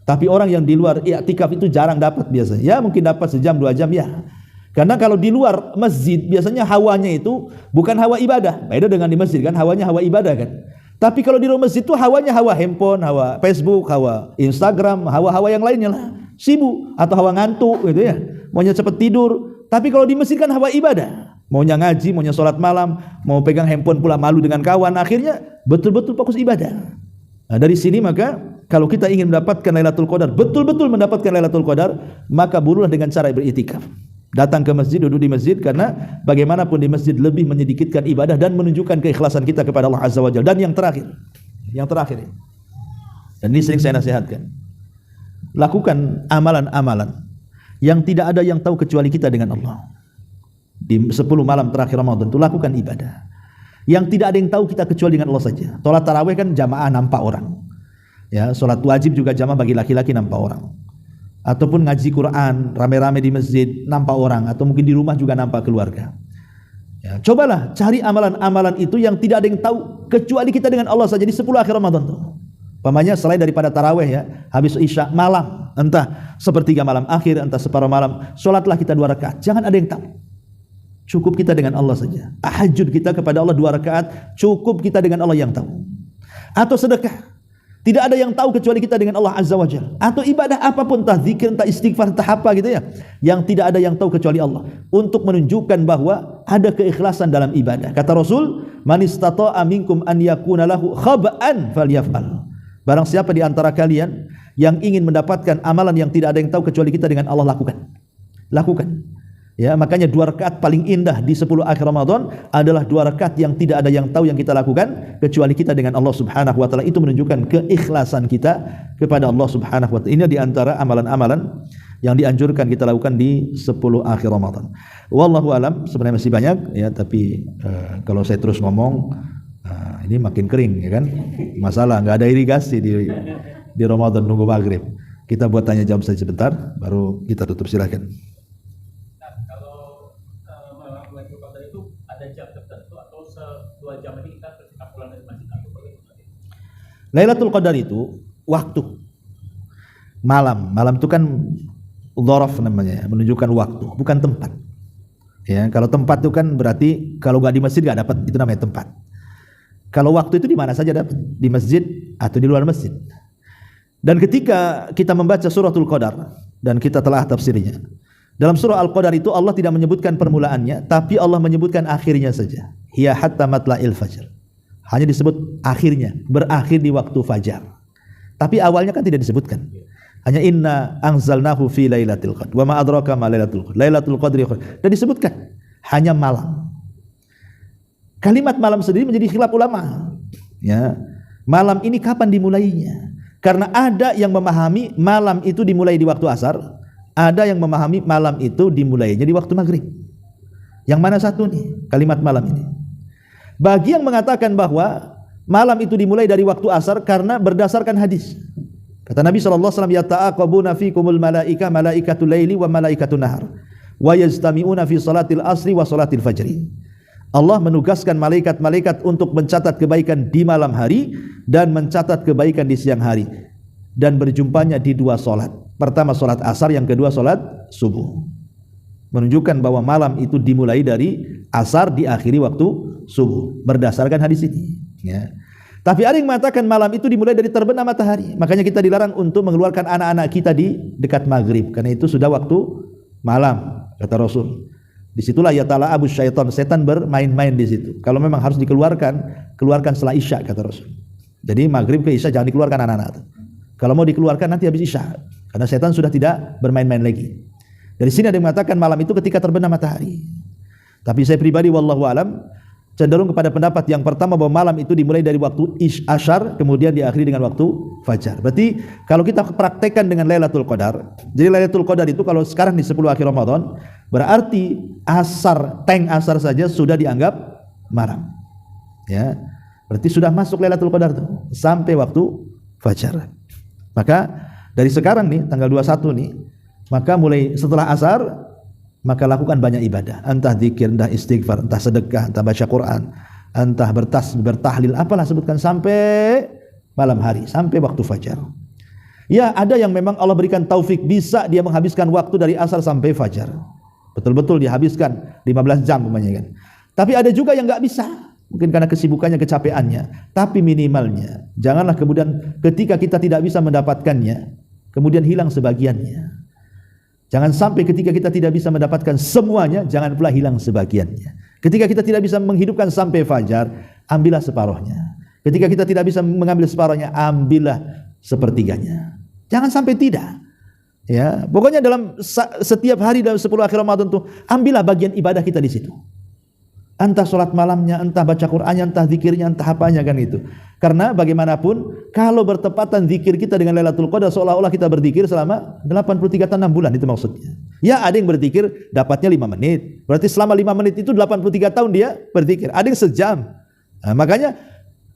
Tapi orang yang di luar iktikaf itu jarang dapat biasanya. Ya mungkin dapat sejam 2 jam ya. Karena kalau di luar masjid biasanya hawanya itu bukan hawa ibadah. Beda dengan di masjid kan, hawanya hawa ibadah kan. Tapi kalau di luar masjid itu hawanya hawa handphone, hawa Facebook, hawa Instagram, hawa-hawa yang lainnya lah. Sibuk atau hawa ngantuk gitu ya. Maunya cepat tidur. Tapi kalau di masjid kan hawa ibadah. Maunya ngaji, maunya sholat malam, mau pegang handphone pula malu dengan kawan. Akhirnya betul-betul fokus ibadah. Nah, dari sini maka kalau kita ingin mendapatkan Lailatul Qadar, betul-betul mendapatkan Lailatul Qadar, maka burulah dengan cara beriktikaf. Datang ke masjid, duduk di masjid, karena bagaimanapun di masjid lebih menyedikitkan ibadah dan menunjukkan keikhlasan kita kepada Allah Azza wa Jalla. Dan yang terakhir, dan ini sering saya nasihatkan, lakukan amalan-amalan yang tidak ada yang tahu kecuali kita dengan Allah. Di 10 malam terakhir Ramadan itu lakukan ibadah yang tidak ada yang tahu kita kecuali dengan Allah saja. Salat tarawih kan jamaah nampak orang. Ya, salat wajib juga jamaah bagi laki-laki nampak orang. Ataupun ngaji Quran rame-rame di masjid nampak orang, atau mungkin di rumah juga nampak keluarga. Ya, cobalah cari amalan-amalan itu yang tidak ada yang tahu kecuali kita dengan Allah saja di 10 akhir Ramadan tuh. Pamannya selain daripada tarawih ya, habis isya malam, entah sepertiga malam akhir, entah separuh malam, salatlah kita 2 rakaat. Jangan ada yang tahu. Cukup kita dengan Allah saja. Tahajud kita kepada Allah 2 rakaat, cukup kita dengan Allah yang tahu. Atau sedekah, tidak ada yang tahu kecuali kita dengan Allah Azza wa Jalla. Atau ibadah apapun, entah zikir, entah istighfar, entah apa gitu ya, yang tidak ada yang tahu kecuali Allah, untuk menunjukkan bahwa ada keikhlasan dalam ibadah. Kata Rasul, man istata'a minkum an yakuna lahu khaba'an falyaf'al. Barang siapa di antara kalian yang ingin mendapatkan amalan yang tidak ada yang tahu kecuali kita dengan Allah, lakukan. Ya, makanya 2 rakaat paling indah di 10 akhir Ramadan adalah 2 rakaat yang tidak ada yang tahu yang kita lakukan kecuali kita dengan Allah Subhanahu wa taala. Itu menunjukkan keikhlasan kita kepada Allah Subhanahu wa taala. Ini di antara amalan-amalan yang dianjurkan kita lakukan di 10 akhir Ramadan. Wallahu alam, sebenarnya masih banyak ya, tapi kalau saya terus ngomong ini makin kering ya kan. Masalah enggak ada irigasi di Ramadan nunggu maghrib. Kita buat tanya jawab saja sebentar baru kita tutup, silakan. Lailatul Qadar itu waktu malam itu kan dzaraf namanya, menunjukkan waktu, bukan tempat. Ya, kalau tempat itu kan berarti kalau nggak di masjid nggak dapat, itu namanya tempat. Kalau waktu itu di mana saja dapat, di masjid atau di luar masjid. Dan ketika kita membaca suratul Qadar dan kita telah tafsirnya, Dalam surah Al-Qadar itu Allah tidak menyebutkan permulaannya, tapi Allah menyebutkan akhirnya saja. Hiya hatta matla'il fajr. Hanya disebut akhirnya, berakhir di waktu fajar. Tapi awalnya kan tidak disebutkan. Hanya inna anzalnahu fi lailatul qadr. Wa ma adraka ma lailatul qadr. Lailatul qadri khair. Dan disebutkan hanya malam. Kalimat malam sendiri menjadi khilaf ulama. Ya. Malam ini kapan dimulainya? Karena ada yang memahami malam itu dimulai di waktu asar, ada yang memahami malam itu dimulainya di waktu maghrib. Yang mana satu nih kalimat malam ini? Bagi yang mengatakan bahwa malam itu dimulai dari waktu asar karena berdasarkan hadis. Kata Nabi SAW, yata'aqabuna fikumul malaika malaikatul laili wa malaikatul nahar wa yajtami'una fi salatil asri wa salatil fajri. Allah menugaskan malaikat-malaikat untuk mencatat kebaikan di malam hari dan mencatat kebaikan di siang hari, dan berjumpanya di dua solat. Pertama solat asar, yang kedua solat subuh. Menunjukkan bahwa malam itu dimulai dari asar, diakhiri waktu subuh berdasarkan hadis ini, ya. Tapi ada yang mengatakan malam itu dimulai dari terbenam matahari. Makanya kita dilarang untuk mengeluarkan anak-anak kita di dekat maghrib, karena itu sudah waktu malam, kata Rasul. Disitulah ya ta'ala abu syaitan, setan bermain-main di situ. Kalau memang harus dikeluarkan, keluarkan setelah isya, kata Rasul. Jadi maghrib ke isya jangan dikeluarkan anak-anak. Kalau mau dikeluarkan nanti habis isya, karena setan sudah tidak bermain-main lagi. Dari sini ada yang mengatakan malam itu ketika terbenam matahari. Tapi saya pribadi wallahu alam cenderung kepada pendapat yang pertama, bahwa malam itu dimulai dari waktu asyar kemudian diakhiri dengan waktu fajar. Berarti kalau kita praktekkan dengan Lailatul Qadar, jadi Lailatul Qadar itu kalau sekarang di 10 akhir Ramadan, berarti asar, asar saja sudah dianggap malam. Ya. Berarti sudah masuk Lailatul Qadar itu sampai waktu fajar. Maka dari sekarang nih tanggal 21 nih, maka mulai setelah asar maka lakukan banyak ibadah, entah zikir, entah istighfar, entah sedekah, entah baca Quran, entah bertasbih, bertahlil, apalah sebutkan sampai malam hari, sampai waktu fajar. Ya, ada yang memang Allah berikan taufik bisa dia menghabiskan waktu dari asar sampai fajar. Betul-betul dihabiskan 15 jam umpamanya kan. Tapi ada juga yang enggak bisa, mungkin karena kesibukannya, kecapeannya. Tapi minimalnya janganlah kemudian ketika kita tidak bisa mendapatkannya kemudian hilang sebagiannya. Jangan sampai ketika kita tidak bisa mendapatkan semuanya, jangan pula hilang sebagiannya. Ketika kita tidak bisa menghidupkan sampai fajar, ambillah separuhnya. Ketika kita tidak bisa mengambil separuhnya, ambillah sepertiganya. Jangan sampai tidak. Ya, pokoknya dalam setiap hari dalam 10 akhir Ramadan itu, ambillah bagian ibadah kita di situ. Entah sholat malamnya, entah baca Qur'annya, entah zikirnya, entah apanya kan itu. Karena bagaimanapun kalau bertepatan zikir kita dengan Lailatul Qadar, seolah-olah kita berzikir selama 83 tahun 6 bulan, itu maksudnya. Ya, ada yang berzikir dapatnya 5 menit. Berarti selama 5 menit itu 83 tahun dia berzikir. Ada yang sejam. Nah, makanya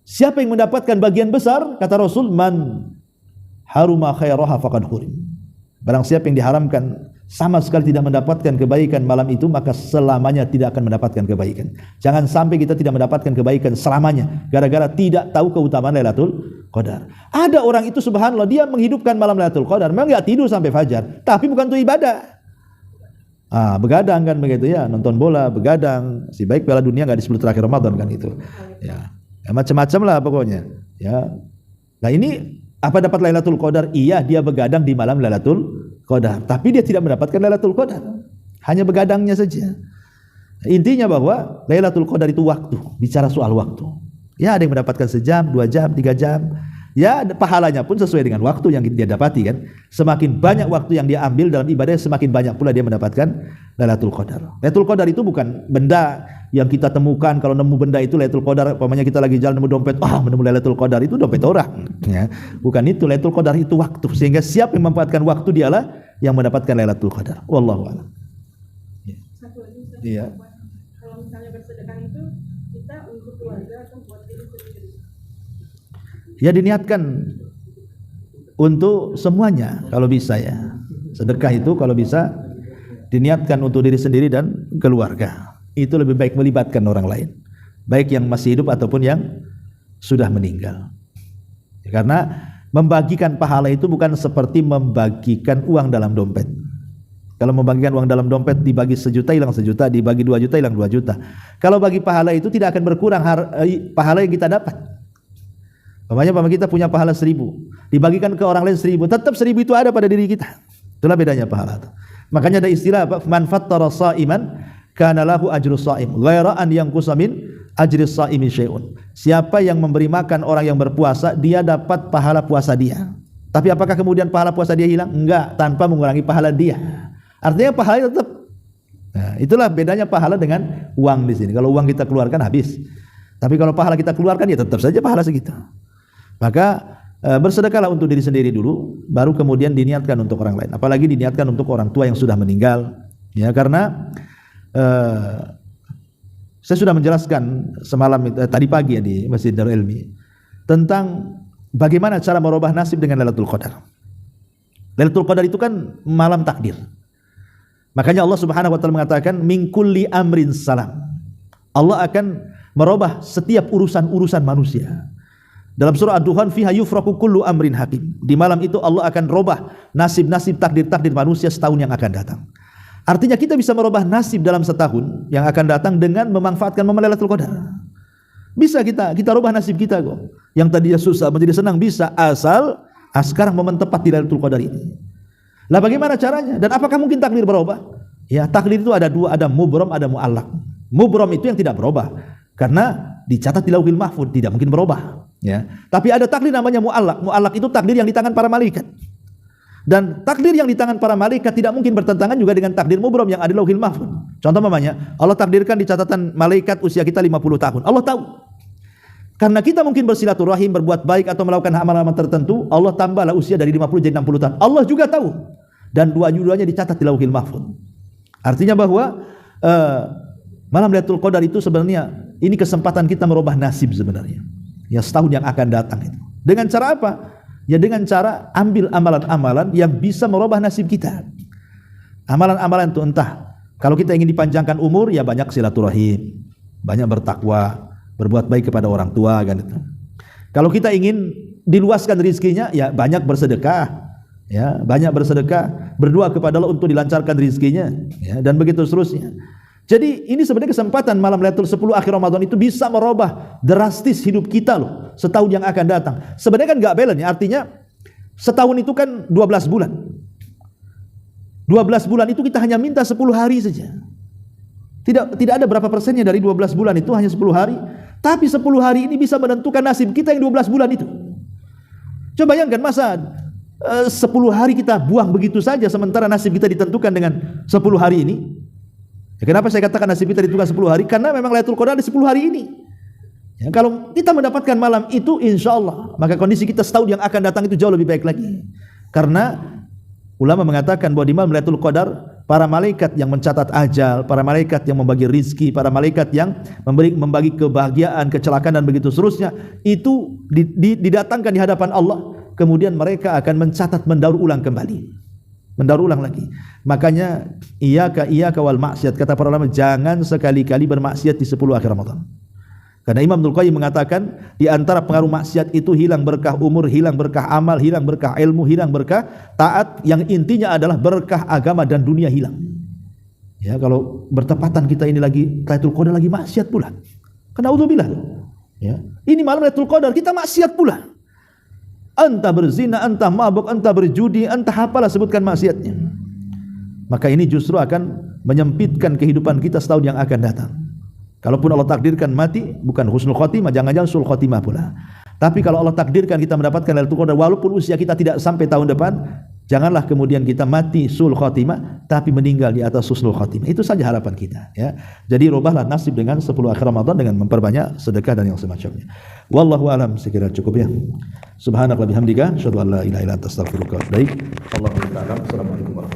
siapa yang mendapatkan bagian besar, kata Rasul, man haruma khairaha faqad hurim. Barang siapa yang diharamkan sama sekali tidak mendapatkan kebaikan malam itu, maka selamanya tidak akan mendapatkan kebaikan. Jangan sampai kita tidak mendapatkan kebaikan selamanya gara-gara tidak tahu keutamaan Lailatul Qadar. Ada orang itu subhanallah, dia menghidupkan malam Lailatul Qadar, memang enggak tidur sampai fajar, tapi bukan untuk ibadah. Begadang kan begitu ya, nonton bola, begadang. Si baik Piala Dunia enggak di 10 terakhir Ramadan kan itu. Ya macam-macam lah pokoknya. Ya. Nah ini apa dapat Lailatul Qadar? Iya, dia begadang di malam Lailatul Qadar, tapi dia tidak mendapatkan Lailatul Qadar, hanya begadangnya saja. Intinya bahwa Lailatul Qadar itu waktu, bicara soal waktu. Ya, ada yang mendapatkan sejam, 2 jam, 3 jam. Ya, pahalanya pun sesuai dengan waktu yang dia dapati kan. Semakin banyak waktu yang dia ambil dalam ibadah, semakin banyak pula dia mendapatkan Lailatul Qadar. Lailatul Qadar itu bukan benda yang kita temukan. Kalau nemu benda itu Lailatul Qadar, umpamanya kita lagi jalan nemu dompet, menemu Lailatul Qadar, itu dompet orang. Ya, bukan itu. Lailatul Qadar itu waktu, sehingga siapa yang memanfaatkan waktu dialah yang mendapatkan Lailatul Qadar. Wallahu a'lam. Satu lagi, iya. Kalau misalnya bersedekah itu kita untuk keluarga atau buat diri sendiri? Ya, diniatkan untuk semuanya kalau bisa ya. Sedekah itu kalau bisa diniatkan untuk diri sendiri dan keluarga. Itu lebih baik melibatkan orang lain, baik yang masih hidup ataupun yang sudah meninggal. Karena membagikan pahala itu bukan seperti membagikan uang dalam dompet. Kalau membagikan uang dalam dompet, dibagi 1 juta hilang 1 juta, dibagi 2 juta hilang 2 juta. Kalau bagi pahala itu tidak akan berkurang pahala yang kita dapat. Umpamanya kita punya pahala 1000, dibagikan ke orang lain 1000, tetap 1000 itu ada pada diri kita. Itulah bedanya pahala itu. Makanya ada istilah apa? Man fattara sha'iman kana lahu ajru sha'im ghaira an yanqusa min ajri shaimi syai'un. Siapa yang memberi makan orang yang berpuasa, dia dapat pahala puasa dia. Tapi apakah kemudian pahala puasa dia hilang? Enggak, tanpa mengurangi pahala dia. Artinya pahala tetap. Nah, itulah bedanya pahala dengan uang di sini. Kalau uang kita keluarkan habis. Tapi kalau pahala kita keluarkan ya tetap saja pahala segitu. Maka bersedekahlah untuk diri sendiri dulu, baru kemudian diniatkan untuk orang lain. Apalagi diniatkan untuk orang tua yang sudah meninggal. Ya, karena saya sudah menjelaskan semalam tadi pagi ya di Masjid Darul Ilmi tentang bagaimana cara merubah nasib dengan Lailatul Qadar. Lailatul Qadar itu kan malam takdir. Makanya Allah Subhanahu wa taala mengatakan min kulli amrin salam. Allah akan merubah setiap urusan-urusan manusia. Dalam surah Ad-Dukhan fiha yufraku kullu amrin hakim. Di malam itu Allah akan merubah nasib-nasib takdir-takdir manusia setahun yang akan datang. Artinya kita bisa merubah nasib dalam setahun yang akan datang dengan memanfaatkan momen Lailatul Qadar. Bisa kita rubah nasib kita kok. Yang tadinya susah menjadi senang bisa, asal sekarang momen tepat di Lailatul Qadar ini. Lah bagaimana caranya? Dan apakah mungkin takdir berubah? Ya, takdir itu ada dua, ada mubram, ada muallaq. Mubram itu yang tidak berubah karena dicatat di Lauhil Mahfuz, tidak mungkin berubah, ya. Tapi ada takdir namanya muallaq. Muallaq itu takdir yang di tangan para malaikat. Dan takdir yang di tangan para malaikat tidak mungkin bertentangan juga dengan takdir mubram yang ada di Lauhil Mahfuz. Contoh mamanya, Allah takdirkan di catatan malaikat usia kita 50 tahun. Allah tahu. Karena kita mungkin bersilaturahim, berbuat baik atau melakukan amalan-amalan tertentu, Allah tambahlah usia dari 50 jadi 60 tahun. Allah juga tahu. Dan dua-duanya dicatat di Lauhil Mahfuz. Artinya bahwa malam Lailatul Qadar itu sebenarnya ini kesempatan kita merubah nasib sebenarnya. Ya, setahun yang akan datang itu. Dengan cara apa? Ya dengan cara ambil amalan-amalan yang bisa merubah nasib kita. Amalan-amalan itu entah kalau kita ingin dipanjangkan umur, ya banyak silaturahim, banyak bertakwa, berbuat baik kepada orang tua kan itu. Kalau kita ingin diluaskan rezekinya, ya banyak bersedekah. Ya, banyak bersedekah, berdoa kepada Allah untuk dilancarkan rezekinya, ya, dan begitu seterusnya. Jadi ini sebenarnya kesempatan malam Lailatul 10 akhir Ramadan itu bisa merubah drastis hidup kita loh, setahun yang akan datang. Sebenarnya kan enggak balance ya, artinya setahun itu kan 12 bulan. 12 bulan itu kita hanya minta 10 hari saja. Tidak ada berapa persennya dari 12 bulan itu, hanya 10 hari. Tapi 10 hari ini bisa menentukan nasib kita yang 12 bulan itu. Coba bayangkan masa 10 hari kita buang begitu saja sementara nasib kita ditentukan dengan 10 hari ini. Ya, kenapa saya katakan nasib kita ditentukan 10 hari? Karena memang Lailatul Qadar di 10 hari ini. Ya, kalau kita mendapatkan malam itu insyaAllah, maka kondisi kita setahun yang akan datang itu jauh lebih baik lagi. Karena ulama mengatakan bahwa di malam Lailatul Qadar para malaikat yang mencatat ajal, para malaikat yang membagi rizki, para malaikat yang membagi kebahagiaan, kecelakaan dan begitu seterusnya, itu didatangkan di hadapan Allah. Kemudian mereka akan mencatat, mendaur ulang kembali, mendaur ulang lagi. Makanya iyyaka wal maksiat, kata para ulama, jangan sekali-kali bermaksiat di 10 akhir Ramadan. Karena Imam Ibnul Qayyim mengatakan di antara pengaruh maksiat itu hilang berkah umur, hilang berkah amal, hilang berkah ilmu, hilang berkah taat, yang intinya adalah berkah agama dan dunia hilang. Ya, kalau bertepatan kita ini lagi Lailatul Qadar lagi maksiat pula. Naudzubillah. Ya. Ini malam Lailatul Qadar kita maksiat pula. Entah berzina, entah mabuk, entah berjudi, entah apalah sebutkan maksiatnya. Maka ini justru akan menyempitkan kehidupan kita setahun yang akan datang. Kalaupun Allah takdirkan mati, bukan husnul khotimah, jangan-jangan sul khotimah pula. Tapi kalau Allah takdirkan kita mendapatkan Lailatul Qadar walaupun usia kita tidak sampai tahun depan, janganlah kemudian kita mati sul khotimah tapi meninggal di atas husnul khotimah. Itu saja harapan kita, ya. Jadi rubahlah nasib dengan 10 akhir Ramadan dengan memperbanyak sedekah dan yang semacamnya. Wallahu alam, sekira cukup ya. Subhanallah bihamdika, asyhadu an la ilaha illa anta astaghfiruka wa atubu ilaik. Allahu a'lam. Assalamualaikum warahmatullahi wabarakatuh.